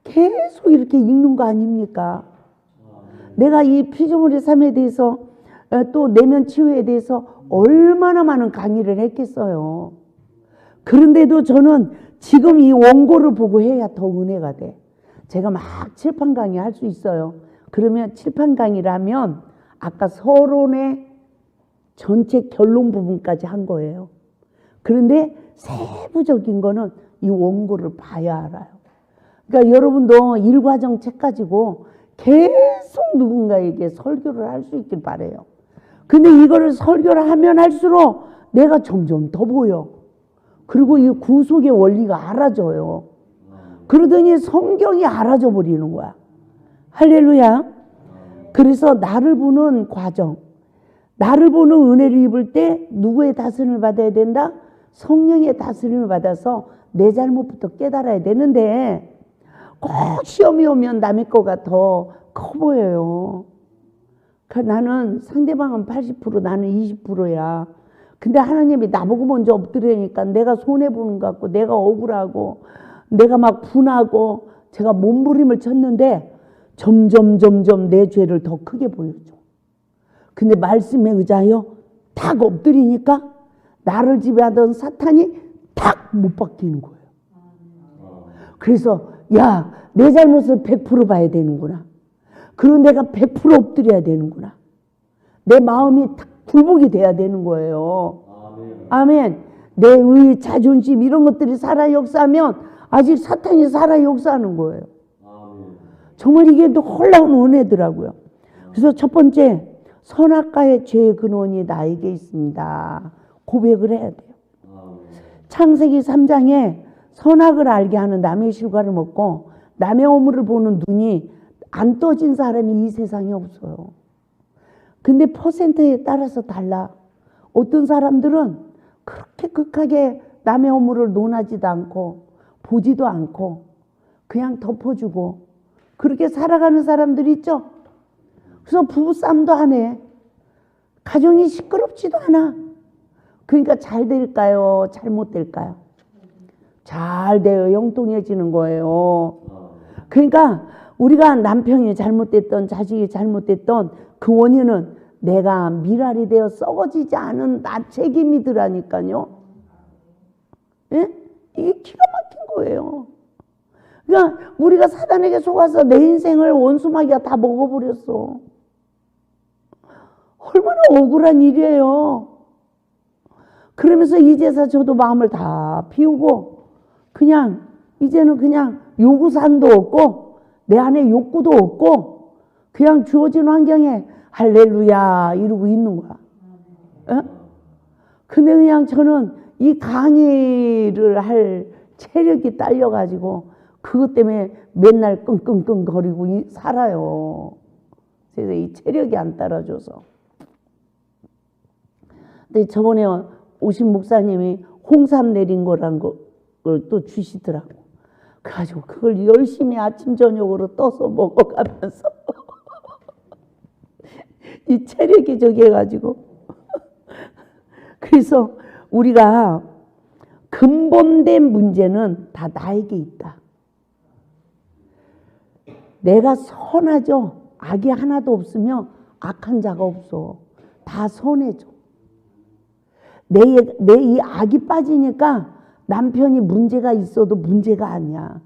S1: 계속 이렇게 읽는 거 아닙니까? 내가 이 피조물의 삶에 대해서 또 내면 치유에 대해서 얼마나 많은 강의를 했겠어요. 그런데도 저는 지금 이 원고를 보고 해야 더 은혜가 돼. 제가 막 칠판 강의 할 수 있어요. 그러면 칠판 강의를 하면 아까 서론의 전체 결론 부분까지 한 거예요. 그런데 세부적인 거는 이 원고를 봐야 알아요. 그러니까 여러분도 일과정 책 가지고 계속 누군가에게 설교를 할 수 있길 바라요. 근데 이거를 설교를 하면 할수록 내가 점점 더 보여. 그리고 이 구속의 원리가 알아져요. 그러더니 성경이 알아져 버리는 거야. 할렐루야. 그래서 나를 보는 과정, 나를 보는 은혜를 입을 때 누구의 다스림을 받아야 된다? 성령의 다스림을 받아서 내 잘못부터 깨달아야 되는데 꼭 시험이 오면 남의 거가 더 커 보여요. 나는 상대방은 80% 나는 20%야. 근데 하나님이 나보고 먼저 엎드리니까 내가 손해보는 것 같고 내가 억울하고 내가 막 분하고 제가 몸부림을 쳤는데 점점 내 죄를 더 크게 보여줘. 근데 말씀에 의지하여 탁 엎드리니까 나를 지배하던 사탄이 탁 못 바뀌는 거예요. 그래서 야, 내 잘못을 100% 봐야 되는구나. 그리고 내가 100% 엎드려야 되는구나. 내 마음이 탁 굴복이 돼야 되는 거예요. 아멘. 내 의, 자존심 이런 것들이 살아 역사하면 아직 사탄이 살아 역사하는 거예요. 정말 이게 놀라운 은혜더라고요. 그래서 첫 번째, 선악과의 죄의 근원이 나에게 있습니다. 고백을 해야 돼요. 창세기 3장에 선악을 알게 하는 남의 실과를 먹고 남의 허물을 보는 눈이 안 떠진 사람이 이 세상에 없어요. 근데 퍼센트에 따라서 달라. 어떤 사람들은 그렇게 극하게 남의 허물을 논하지도 않고 보지도 않고 그냥 덮어주고 그렇게 살아가는 사람들이 있죠. 그래서 부부싸움도 안 해. 가정이 시끄럽지도 않아. 그러니까 잘 될까요? 잘못 될까요? 잘 돼요. 형통해지는 거예요. 그러니까 우리가 남편이 잘못됐던 자식이 잘못됐던 그 원인은 내가 미랄이 되어 썩어지지 않은 나 책임이더라니까요. 예? 이게 기가 막힌 거예요. 그러니까 우리가 사단에게 속아서 내 인생을 원수마귀가 다 먹어버렸어. 얼마나 억울한 일이에요. 그러면서 이제서 저도 마음을 다 비우고 그냥 이제는 그냥 요구사항도 없고 내 안에 욕구도 없고 그냥 주어진 환경에 할렐루야 이러고 있는 거야. 어? 근데 그냥 저는 이 강의를 할 체력이 딸려가지고 그것 때문에 맨날 끙끙끙 거리고 살아요. 그래서 이 체력이 안 따라줘서. 근데 저번에 오신 목사님이 홍삼 내린 거란 걸 또 주시더라고. 그래가지고 그걸 열심히 아침 저녁으로 떠서 먹어가면서 이 체력이 저기 해가지고 그래서 우리가 근본된 문제는 다 나에게 있다. 내가 선하죠. 악이 하나도 없으면 악한 자가 없어. 다 선해져. 내 이 악이 빠지니까 남편이 문제가 있어도 문제가 아니야.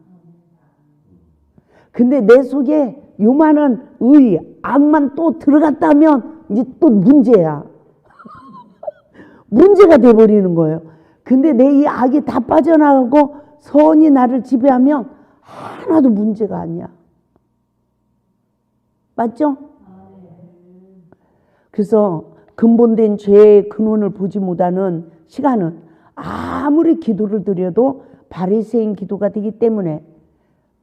S1: 근데 내 속에 요만한 의, 악만 또 들어갔다면 이제 또 문제야. 문제가 돼버리는 거예요. 근데 내 이 악이 다 빠져나가고 선이 나를 지배하면 하나도 문제가 아니야. 맞죠? 그래서 근본된 죄의 근원을 보지 못하는 시간은 아무리 기도를 드려도 바리새인 기도가 되기 때문에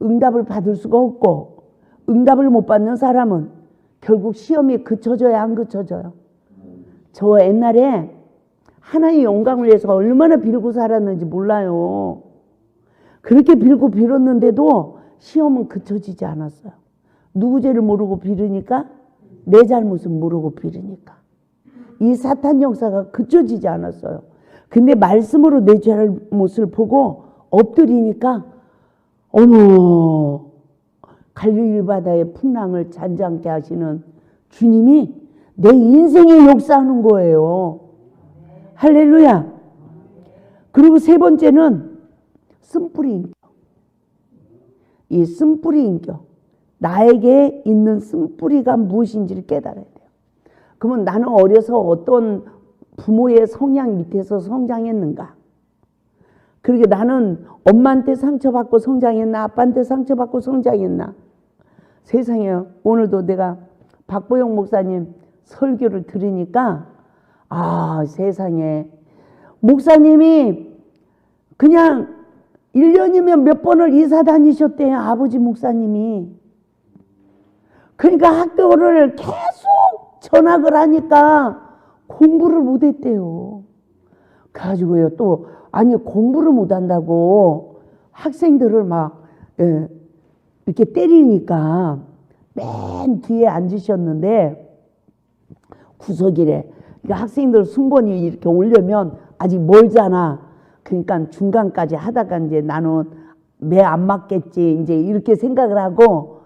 S1: 응답을 받을 수가 없고, 응답을 못 받는 사람은 결국 시험이 그쳐져야 안 그쳐져요. 저 옛날에 하나님의 영광을 위해서 얼마나 빌고 살았는지 몰라요. 그렇게 빌고 빌었는데도 시험은 그쳐지지 않았어요. 누구 죄를 모르고 빌으니까? 내 잘못은 모르고 빌으니까. 이 사탄 역사가 그쳐지지 않았어요. 근데 말씀으로 내 잘못을 보고 엎드리니까 어머, 갈릴리 바다의 풍랑을 잔잔케 하시는 주님이 내 인생에 역사하는 거예요. 할렐루야. 그리고 세 번째는 쓴뿌리 인격. 이 쓴뿌리 인격. 나에게 있는 쓴뿌리가 무엇인지를 깨달아야 돼요. 그러면 나는 어려서 어떤 부모의 성향 밑에서 성장했는가? 그러게 나는 엄마한테 상처받고 성장했나? 아빠한테 상처받고 성장했나? 세상에 오늘도 내가 박보영 목사님 설교를 들으니까 세상에 목사님이 그냥 1년이면 몇 번을 이사 다니셨대요. 아버지 목사님이. 그러니까 학교를 계속 전학을 하니까 공부를 못했대요. 가지고요 또 공부를 못한다고 학생들을 막 이렇게 때리니까 맨 뒤에 앉으셨는데 구석이래. 그러니까 학생들 순번이 이렇게 오려면 아직 멀잖아. 그러니까 중간까지 하다가 이제 나는 매 안 맞겠지 이제 이렇게 생각을 하고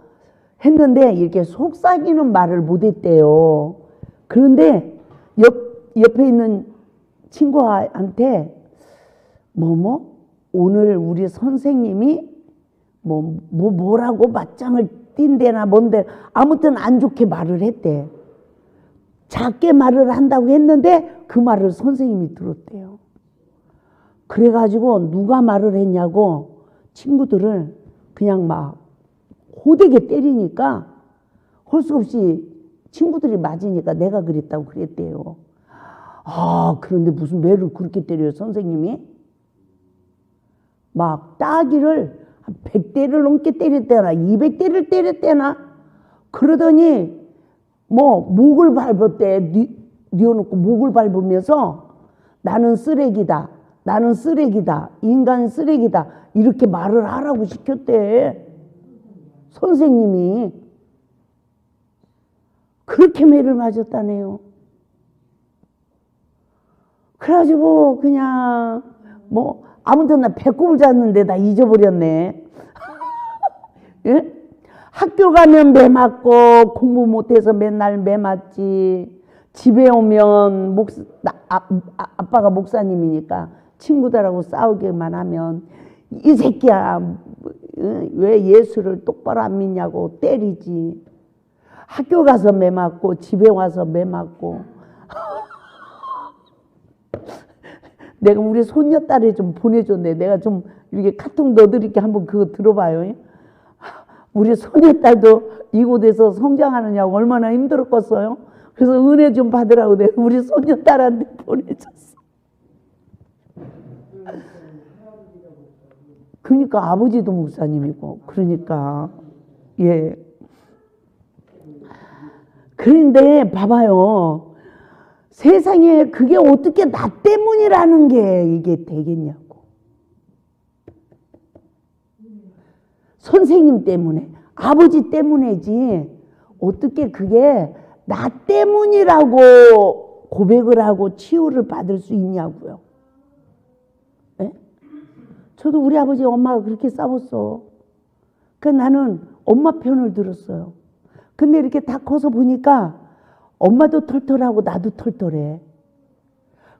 S1: 했는데 이렇게 속삭이는 말을 못했대요. 그런데 옆에 있는 친구한테 오늘 우리 선생님이 뭐라고 맞짱을 띈대나 뭔데 아무튼 안 좋게 말을 했대. 작게 말을 한다고 했는데 그 말을 선생님이 들었대요. 그래가지고 누가 말을 했냐고 친구들을 그냥 막 호되게 때리니까 할 수 없이 친구들이 맞으니까 내가 그랬다고 그랬대요. 그런데 무슨 매를 그렇게 때려요 선생님이? 막 따기를 100대를 넘게 때렸대나 200대를 때렸대나 그러더니 목을 밟았대. 뉘어놓고 목을 밟으면서 나는 쓰레기다. 나는 쓰레기다. 인간 쓰레기다. 이렇게 말을 하라고 시켰대. 선생님이. 그렇게 매를 맞았다네요. 그래가지고 그냥 아무튼 나 배꼽을 잤는데 다 잊어버렸네. 예? 학교 가면 매 맞고 공부 못해서 맨날 매 맞지. 집에 오면 아빠가 목사님이니까 친구들하고 싸우기만 하면 이 새끼야 왜 예수를 똑바로 안 믿냐고 때리지. 학교 가서 매 맞고 집에 와서 매 맞고. 내가 우리 손녀딸에 좀 보내줬네. 내가 좀 이렇게 카톡 넣어드릴게. 한번 그거 들어봐요. 우리 손녀딸도 이곳에서 성장하느냐고 얼마나 힘들었겠어요. 그래서 은혜 좀 받으라고 내가 우리 손녀딸한테 보내줬어. 그러니까 아버지도 목사님이고 그러니까 예. 그런데 봐봐요. 세상에 그게 어떻게 나 때문이라는 게 이게 되겠냐고. 선생님 때문에, 아버지 때문이지 어떻게 그게 나 때문이라고 고백을 하고 치유를 받을 수 있냐고요. 네? 저도 우리 아버지 엄마가 그렇게 싸웠어. 그러니까 나는 엄마 편을 들었어요. 근데 이렇게 다 커서 보니까 엄마도 털털하고 나도 털털해.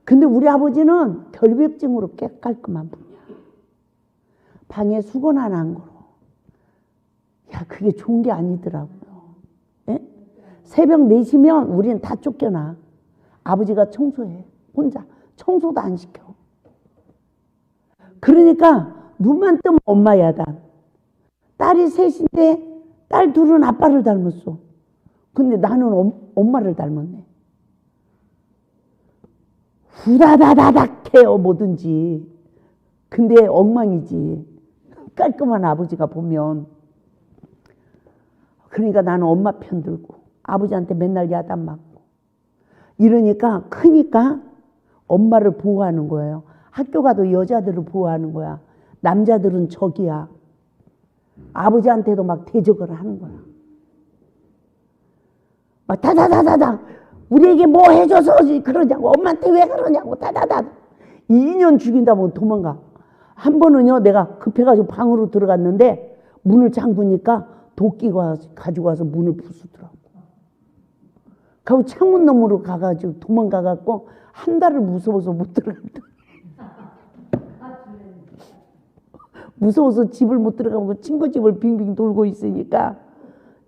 S1: 근데 우리 아버지는 결벽증으로 깔끔한 분이야. 방에 수건 하나 안 걸어. 야, 그게 좋은 게 아니더라고요. 예? 새벽 4시면 우리는 다 쫓겨나. 아버지가 청소해. 혼자. 청소도 안 시켜. 그러니까 눈만 뜨면 엄마 야단. 딸이 셋인데 딸 둘은 아빠를 닮았어. 근데 나는 엄마를 닮았네. 후다다다닥 해요, 뭐든지. 근데 엉망이지. 깔끔한 아버지가 보면. 그러니까 나는 엄마 편 들고 아버지한테 맨날 야단 맞고 이러니까 크니까 엄마를 보호하는 거예요. 학교 가도 여자들을 보호하는 거야. 남자들은 적이야. 아버지한테도 막 대적을 하는 거야. 막 다다다다다 우리에게 뭐 해줘서 그러냐고, 엄마한테 왜 그러냐고, 다다다. 2년 죽인다면 도망가. 한 번은요, 내가 급해가지고 방으로 들어갔는데 문을 잠그니까 도끼가 가지고 와서 문을 부수더라고. 그리고 창문 너머로 가가지고 도망가갖고 한 달을 무서워서 못 들어갔다. 무서워서 집을 못 들어가고 친구 집을 빙빙 돌고 있으니까,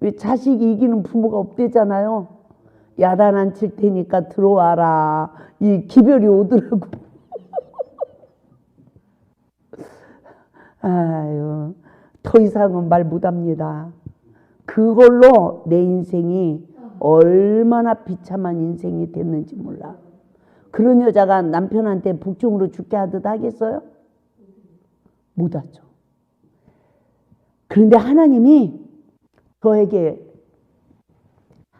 S1: 왜 자식이 이기는 부모가 없대잖아요. 야단 안 칠 테니까 들어와라. 이 기별이 오더라고. 아유, 더 이상은 말 못합니다. 그걸로 내 인생이 얼마나 비참한 인생이 됐는지 몰라. 그런 여자가 남편한테 복종으로 죽게 하듯 하겠어요? 못하죠. 그런데 하나님이 저에게,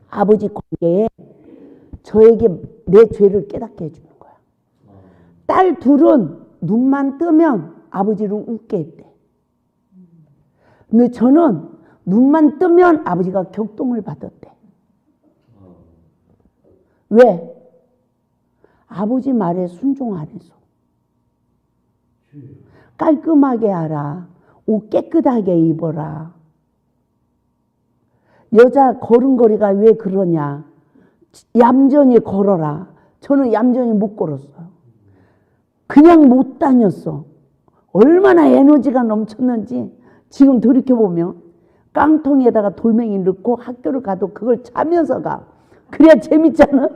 S1: 아버지 관계에 저에게 내 죄를 깨닫게 해주는 거야. 딸 둘은 눈만 뜨면 아버지를 웃게 했대. 근데 저는 눈만 뜨면 아버지가 격동을 받았대. 왜? 아버지 말에 순종 안 해서. 깔끔하게 하라. 옷 깨끗하게 입어라. 여자 걸음걸이가 왜 그러냐. 얌전히 걸어라. 저는 얌전히 못 걸었어요. 그냥 못 다녔어. 얼마나 에너지가 넘쳤는지 지금 돌이켜보면 깡통에다가 돌멩이 넣고 학교를 가도 그걸 차면서 가. 그래야 재밌잖아.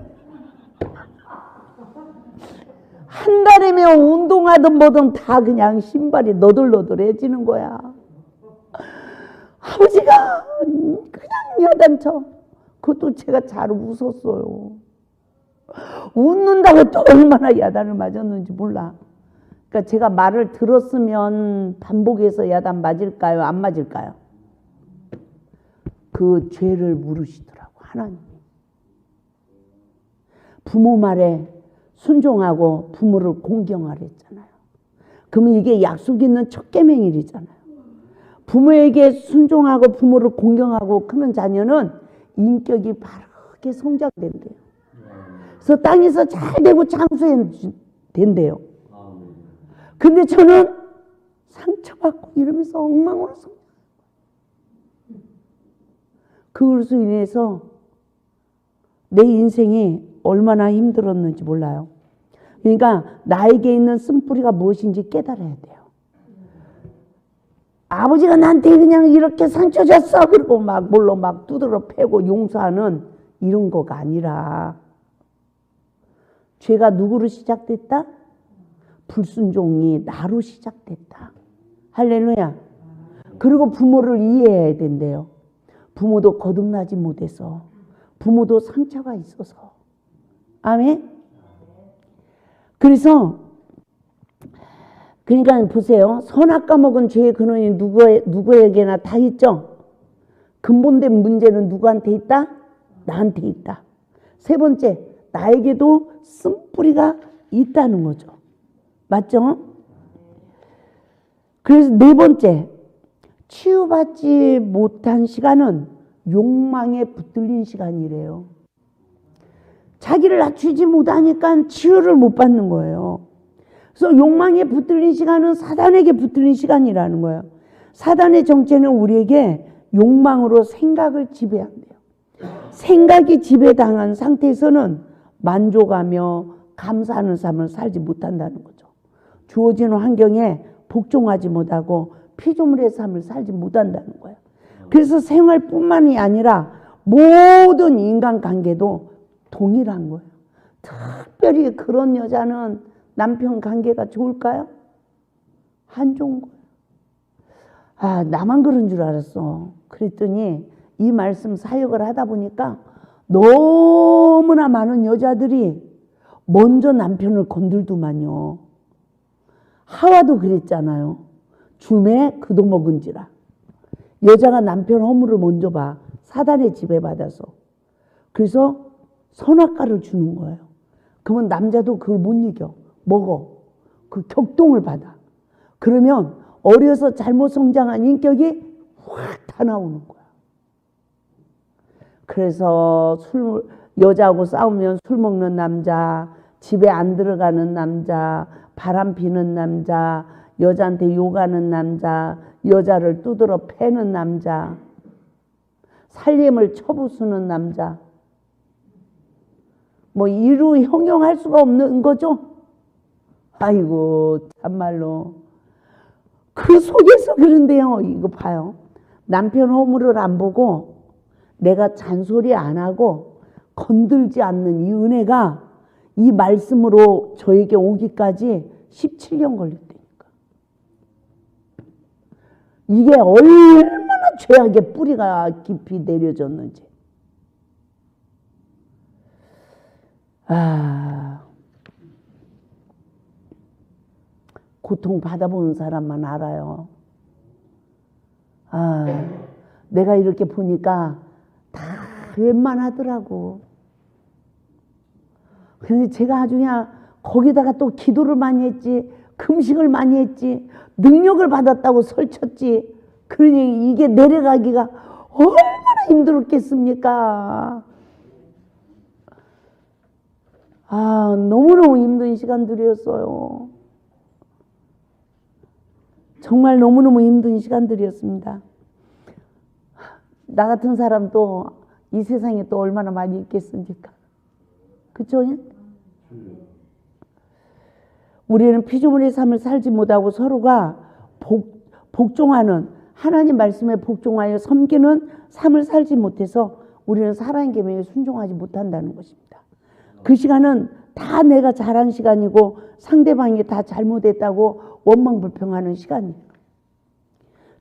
S1: 한 달이면 운동하든 뭐든 다 그냥 신발이 너덜너덜해지는 거야. 아버지가 그냥 야단쳐. 그것도 제가 잘 웃었어요. 웃는다고 또 얼마나 야단을 맞았는지 몰라. 그러니까 제가 말을 들었으면 반복해서 야단 맞을까요? 안 맞을까요? 그 죄를 물으시더라고, 하나님이. 부모 말에 순종하고 부모를 공경하라 했잖아요. 그러면 이게 약속 있는 첫 계명일이잖아요. 부모에게 순종하고 부모를 공경하고 크는 자녀는 인격이 바르게 성장된대요. 그래서 땅에서 잘 되고 장수된대요. 근데 저는 상처받고 이러면서 엉망으로 성장. 그것으로 인해서 내 인생이 얼마나 힘들었는지 몰라요. 그러니까 나에게 있는 쓴뿌리가 무엇인지 깨달아야 돼요. 아버지가 나한테 그냥 이렇게 상처 줬어. 그리고 막 뭘로 막 두드러 패고 용서하는 이런 거가 아니라, 죄가 누구로 시작됐다? 불순종이 나로 시작됐다. 할렐루야. 그리고 부모를 이해해야 된대요. 부모도 거듭나지 못해서, 부모도 상처가 있어서. 아멘. 그래서 그러니까 보세요. 선악과 먹은 죄의 근원이 누구에게나 다 있죠. 근본된 문제는 누구한테 있다? 나한테 있다. 세 번째, 나에게도 쓴뿌리가 있다는 거죠. 맞죠? 그래서 네 번째, 치유받지 못한 시간은 욕망에 붙들린 시간이래요. 자기를 낮추지 못하니까 치유를 못 받는 거예요. 그래서 욕망에 붙들린 시간은 사단에게 붙들린 시간이라는 거예요. 사단의 정체는 우리에게 욕망으로 생각을 지배한대요. 생각이 지배당한 상태에서는 만족하며 감사하는 삶을 살지 못한다는 거죠. 주어지는 환경에 복종하지 못하고 피조물의 삶을 살지 못한다는 거예요. 그래서 생활뿐만이 아니라 모든 인간관계도 동일한 거예요. 특별히 그런 여자는 남편 관계가 좋을까요? 안 좋은 거예요. 아, 나만 그런 줄 알았어. 그랬더니 이 말씀 사역을 하다 보니까 너무나 많은 여자들이 먼저 남편을 건들더만요. 하와도 그랬잖아요. 줌에 그도 먹은지라. 여자가 남편 허물을 먼저 봐. 사단의 지배받아서. 그래서 선악과를 주는 거예요. 그러면 남자도 그걸 못 이겨. 먹어. 그 격동을 받아. 그러면 어려서 잘못 성장한 인격이 확 다 나오는 거야. 그래서 여자하고 싸우면 술 먹는 남자, 집에 안 들어가는 남자, 바람 피는 남자, 여자한테 욕하는 남자, 여자를 두드러 패는 남자, 살림을 쳐부수는 남자, 뭐 이루 형용할 수가 없는 거죠. 아이고 참말로 그 속에서 그런데요. 이거 봐요. 남편 허물을 안 보고 내가 잔소리 안 하고 건들지 않는 이 은혜가 이 말씀으로 저에게 오기까지 17년 걸렸다니까. 이게 얼마나 죄악의 뿌리가 깊이 내려졌는지. 고통 받아보는 사람만 알아요. 내가 이렇게 보니까 다 웬만하더라고. 그런데 제가 아주 그냥 거기다가 또 기도를 많이 했지, 금식을 많이 했지, 능력을 받았다고 설쳤지. 그러니 이게 내려가기가 얼마나 힘들었겠습니까? 너무너무 힘든 시간들이었어요. 정말 너무너무 힘든 시간들이었습니다. 나 같은 사람도 이 세상에 또 얼마나 많이 있겠습니까? 그쵸? 우리는 피조물의 삶을 살지 못하고 서로가 복종하는 하나님 말씀에 복종하여 섬기는 삶을 살지 못해서 우리는 사랑의 계명에 순종하지 못한다는 것입니다. 그 시간은 다 내가 잘한 시간이고 상대방이 다 잘못했다고 원망불평하는 시간이에요.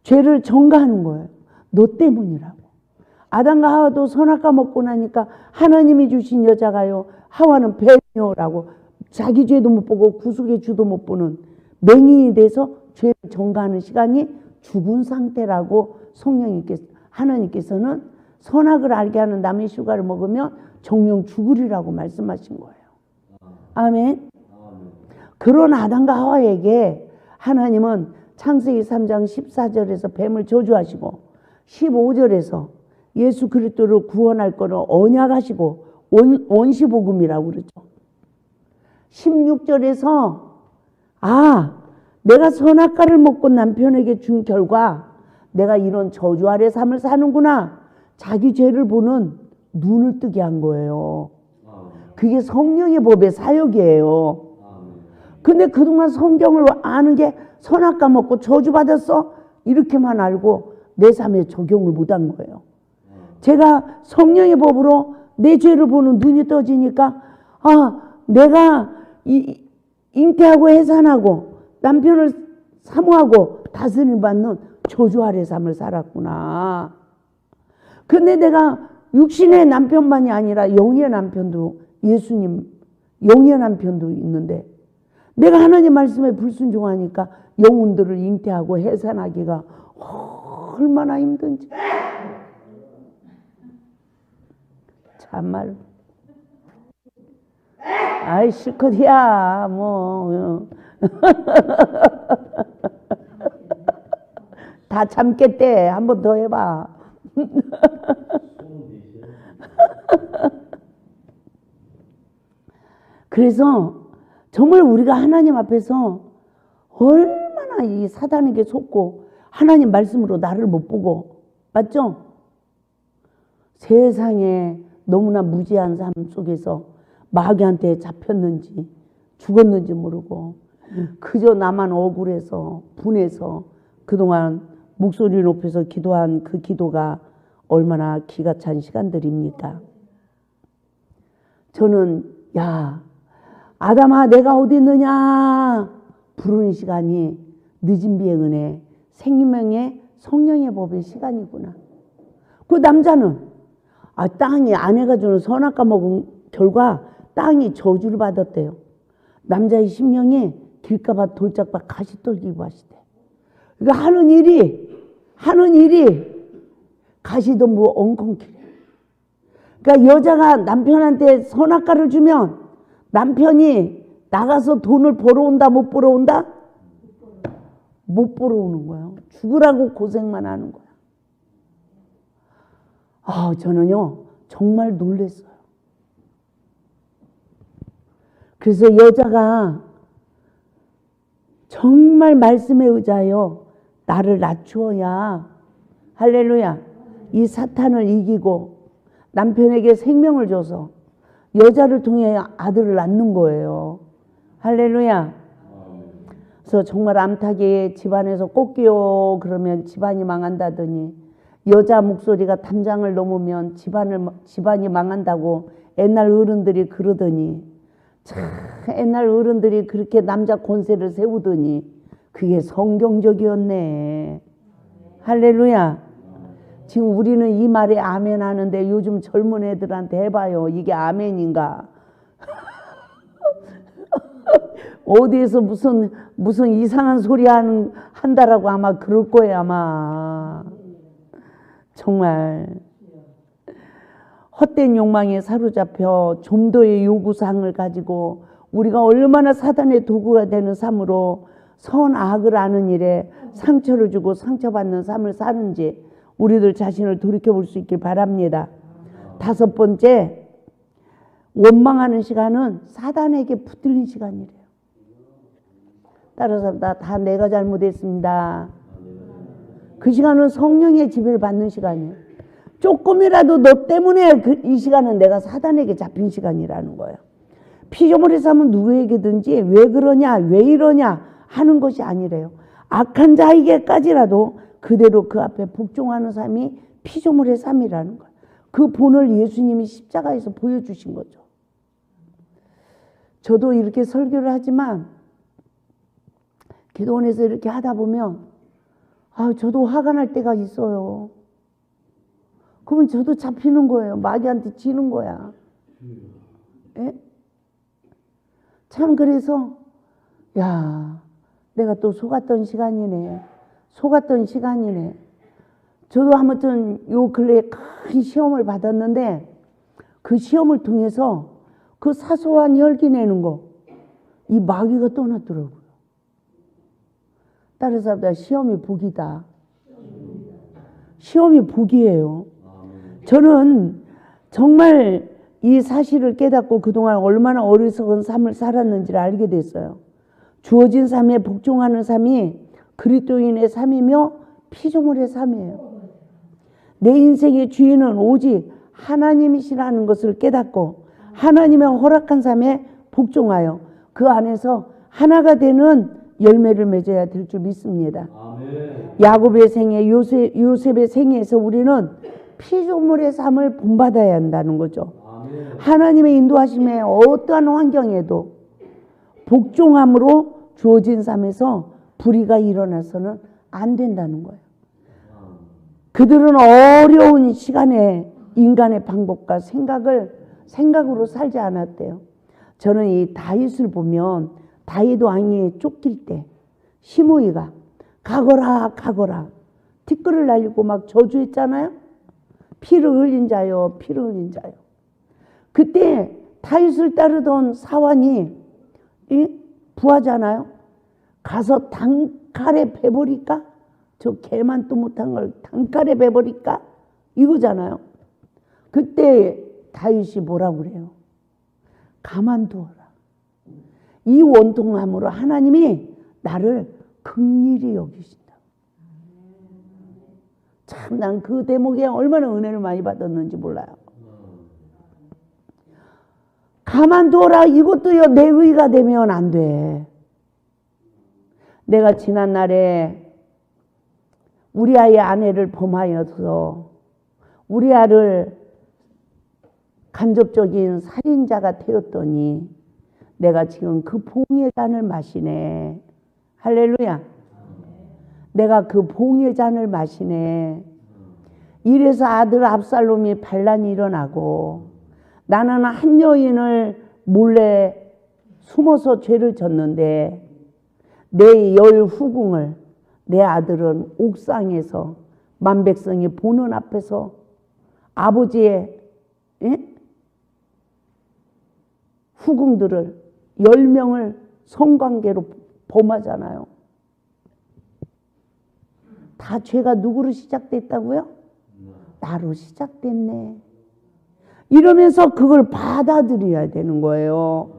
S1: 죄를 전가하는 거예요. 너 때문이라고. 아담과 하와도 선악과 먹고 나니까 하나님이 주신 여자가요, 하와는 뱀이요라고 자기 죄도 못 보고 구속의 주도 못 보는 맹인이 돼서 죄를 전가하는 시간이 죽은 상태라고 하나님께서는 선악을 알게 하는 남의 휴가를 먹으면 정령 죽으리라고 말씀하신 거예요. 아멘. 그런 아담과 하와에게 하나님은 창세기 3장 14절에서 뱀을 저주하시고 15절에서 예수 그리스도를 구원할 거를 언약하시고 원시복음이라고 그러죠. 16절에서 내가 선악과를 먹고 남편에게 준 결과 내가 이런 저주 아래 삶을 사는구나. 자기 죄를 보는 눈을 뜨게 한 거예요. 그게 성령의 법의 사역이에요. 근데 그동안 성경을 아는 게 선악과 먹고 저주받았어? 이렇게만 알고 내 삶에 적용을 못한 거예요. 제가 성령의 법으로 내 죄를 보는 눈이 떠지니까 내가 잉태하고 해산하고 남편을 사모하고 다스림 받는 저주 아래 삶을 살았구나. 근데 내가 육신의 남편만이 아니라 영의 남편도 예수님 영의 남편도 있는데 내가 하나님 말씀에 불순종하니까 영혼들을 잉태하고 해산하기가 얼마나 힘든지. 참말. 아이 실컷이야 뭐. 다 참겠대. 한 번 더 해봐. 그래서 정말 우리가 하나님 앞에서 얼마나 이 사단에게 속고 하나님 말씀으로 나를 못 보고, 맞죠? 세상에 너무나 무지한 삶 속에서 마귀한테 잡혔는지 죽었는지 모르고 그저 나만 억울해서 분해서 그동안 목소리 높여서 기도한 그 기도가 얼마나 기가 찬 시간들입니까? 저는 아담아 내가 어디 있느냐 부르는 시간이 늦은 비의 은혜 생명의 성령의 법의 시간이구나. 그 남자는 땅이 아내가 주는 선악과 먹은 결과 땅이 저주를 받았대요. 남자의 심령이 길가밭 돌짝밭 가시떨기고 하시대. 그러니까 하는 일이 가시덤불 엉겅퀴래. 그러니까 여자가 남편한테 선악과를 주면 남편이 나가서 돈을 벌어온다 못 벌어온다? 못 벌어오는 거예요. 죽으라고 고생만 하는 거야. 저는요 정말 놀랐어요. 그래서 여자가 정말 말씀에 의지하여 나를 낮추어야 할렐루야 이 사탄을 이기고 남편에게 생명을 줘서 여자를 통해 아들을 낳는 거예요. 할렐루야. 그래서 정말 암탉이 집안에서 꽃기요 그러면 집안이 망한다더니 여자 목소리가 담장을 넘으면 집안이 망한다고 옛날 어른들이 그러더니 참 옛날 어른들이 그렇게 남자 권세를 세우더니 그게 성경적이었네. 할렐루야. 지금 우리는 이 말에 아멘 하는데 요즘 젊은 애들한테 해봐요. 이게 아멘인가? 어디에서 무슨 이상한 소리 한다라고 아마 그럴 거예요, 아마. 정말. 헛된 욕망에 사로잡혀 좀더의 요구사항을 가지고 우리가 얼마나 사단의 도구가 되는 삶으로 선악을 아는 일에 상처를 주고 상처받는 삶을 사는지 우리들 자신을 돌이켜볼 수 있길 바랍니다. 5번째, 원망하는 시간은 사단에게 붙들린 시간이래요. 따라서 다 내가 잘못했습니다. 그 시간은 성령의 지배를 받는 시간이에요. 조금이라도 너 때문에 이 시간은 내가 사단에게 잡힌 시간이라는 거예요. 피조물의 삶은 누구에게든지 왜 그러냐 왜 이러냐 하는 것이 아니래요. 악한 자에게까지라도 그대로 그 앞에 복종하는 삶이 피조물의 삶이라는 거예요. 그 본을 예수님이 십자가에서 보여주신 거죠. 저도 이렇게 설교를 하지만 기도원에서 이렇게 하다 보면 저도 화가 날 때가 있어요. 그러면 저도 잡히는 거예요. 마귀한테 지는 거야. 예? 참 그래서 내가 또 속았던 시간이네. 저도 아무튼 요 근래에 큰 시험을 받았는데 그 시험을 통해서 그 사소한 열기 내는 거 이 마귀가 떠났더라고요. 따라서 시험이 복이다. 시험이 복이에요. 저는 정말 이 사실을 깨닫고 그동안 얼마나 어리석은 삶을 살았는지를 알게 됐어요. 주어진 삶에 복종하는 삶이 그리스도인의 삶이며 피조물의 삶이에요. 내 인생의 주인은 오직 하나님이시라는 것을 깨닫고 하나님의 허락한 삶에 복종하여 그 안에서 하나가 되는 열매를 맺어야 될 줄 믿습니다.
S2: 아멘.
S1: 야곱의 생애, 요셉의 생애에서 우리는 피조물의 삶을 본받아야 한다는 거죠.
S2: 아멘.
S1: 하나님의 인도하심에 어떠한 환경에도 복종함으로 주어진 삶에서 불의가 일어나서는 안 된다는 거예요. 그들은 어려운 시간에 인간의 방법과 생각으로 살지 않았대요. 저는 이 다윗을 보면 다윗 왕이 쫓길 때 시므이가 가거라 티끌을 날리고 막 저주했잖아요. 피를 흘린 자요. 그때 다윗을 따르던 사환이 부하잖아요. 가서 단칼에 베버릴까? 저 개만도 못한 걸 단칼에 베버릴까? 이거잖아요. 그때 다윗이 뭐라고 그래요? 가만두어라. 이 원통함으로 하나님이 나를 긍휼히 여기신다. 참 난 그 대목에 얼마나 은혜를 많이 받았는지 몰라요. 가만두어라. 이것도요 내 의가 되면 안 돼. 내가 지난날에 우리 아이의 아내를 범하여서 우리 아를 간접적인 살인자가 되었더니 내가 지금 그 봉의 잔을 마시네. 할렐루야. 내가 그 봉의 잔을 마시네. 이래서 아들 압살롬이 반란이 일어나고 나는 한 여인을 몰래 숨어서 죄를 졌는데 내 열 후궁을 내 아들은 옥상에서 만백성이 보는 앞에서 아버지의 후궁들을 10명을 성관계로 범하잖아요. 다 죄가 누구로 시작됐다고요? 나로 시작됐네. 이러면서 그걸 받아들여야 되는 거예요.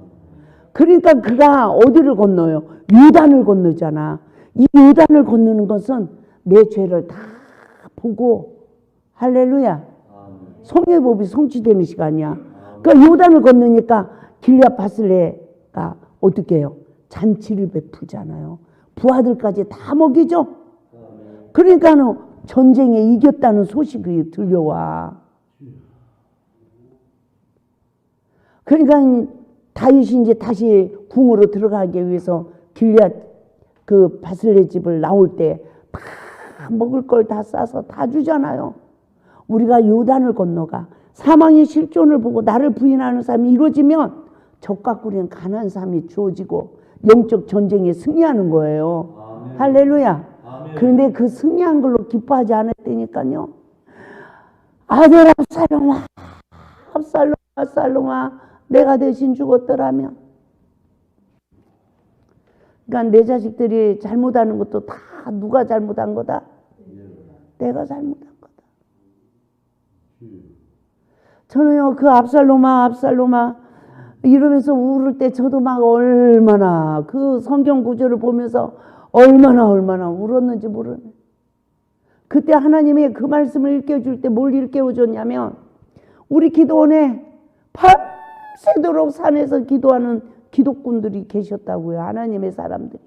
S1: 그러니까 그가 어디를 건너요? 요단을 건너잖아. 이 요단을 건너는 것은 내 죄를 다 보고 할렐루야. 성회법이 성취되는 시간이야. 그러니까 요단을 건너니까 길앗 바슬레가 어떻게 해요? 잔치를 베풀잖아요. 부하들까지 다 먹이죠. 그러니까 전쟁에 이겼다는 소식이 들려와. 그러니까 다윗이 이제 다시 궁으로 들어가기 위해서 길앗 그 바슬레 집을 나올 때 다 먹을 걸 다 싸서 다 주잖아요. 우리가 요단을 건너가 사망의 실존을 보고 나를 부인하는 삶이 이루어지면 적과 꿀인 가난한 삶이 주어지고 영적 전쟁에 승리하는 거예요.
S2: 아멘.
S1: 할렐루야.
S2: 아멘.
S1: 그런데 그 승리한 걸로 기뻐하지 않았다니까요. 아들 압살롬아, 압살롬아, 압살롬아, 내가 대신 죽었더라면. 그러니까 내 자식들이 잘못하는 것도 다 누가 잘못한 거다? 내가 잘못한 거다. 저는요, 그 압살롬아, 압살롬아 이러면서 울을 때 저도 막 얼마나 그 성경 구절을 보면서 얼마나 울었는지 모르네. 그때 하나님이 그 말씀을 일깨워줄 때 뭘 일깨워줬냐면 우리 기도원에 밤새도록 산에서 기도하는 기독군들이 계셨다고요. 하나님의 사람들이.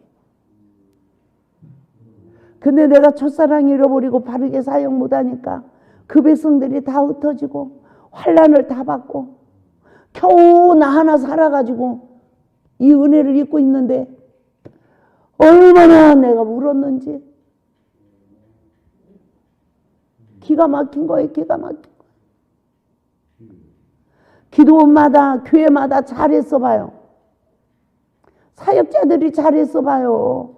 S1: 근데 내가 첫사랑 잃어버리고 바르게 사역 못하니까 그 백성들이 다 흩어지고 환난을 다 받고 겨우 나 하나 살아가지고 이 은혜를 입고 있는데 얼마나 내가 울었는지. 기가 막힌 거예요. 기가 막힌 거예요. 기도원마다 교회마다 잘했어 봐요. 사역자들이 잘했어 봐요.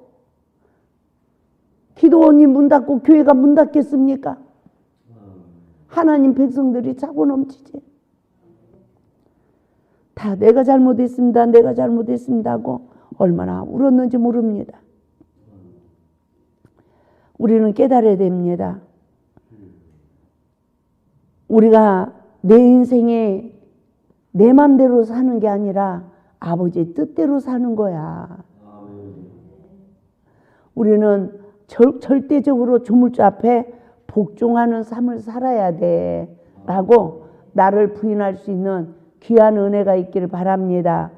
S1: 기도원이 문 닫고 교회가 문 닫겠습니까? 하나님 백성들이 차고 넘치지. 다 내가 잘못했습니다. 내가 잘못했습니다 하고 얼마나 울었는지 모릅니다. 우리는 깨달아야 됩니다. 우리가 내 인생에 내 맘대로 사는 게 아니라 아버지의 뜻대로 사는 거야. 우리는 절대적으로 조물주 앞에 복종하는 삶을 살아야 돼 라고 나를 부인할 수 있는 귀한 은혜가 있기를 바랍니다.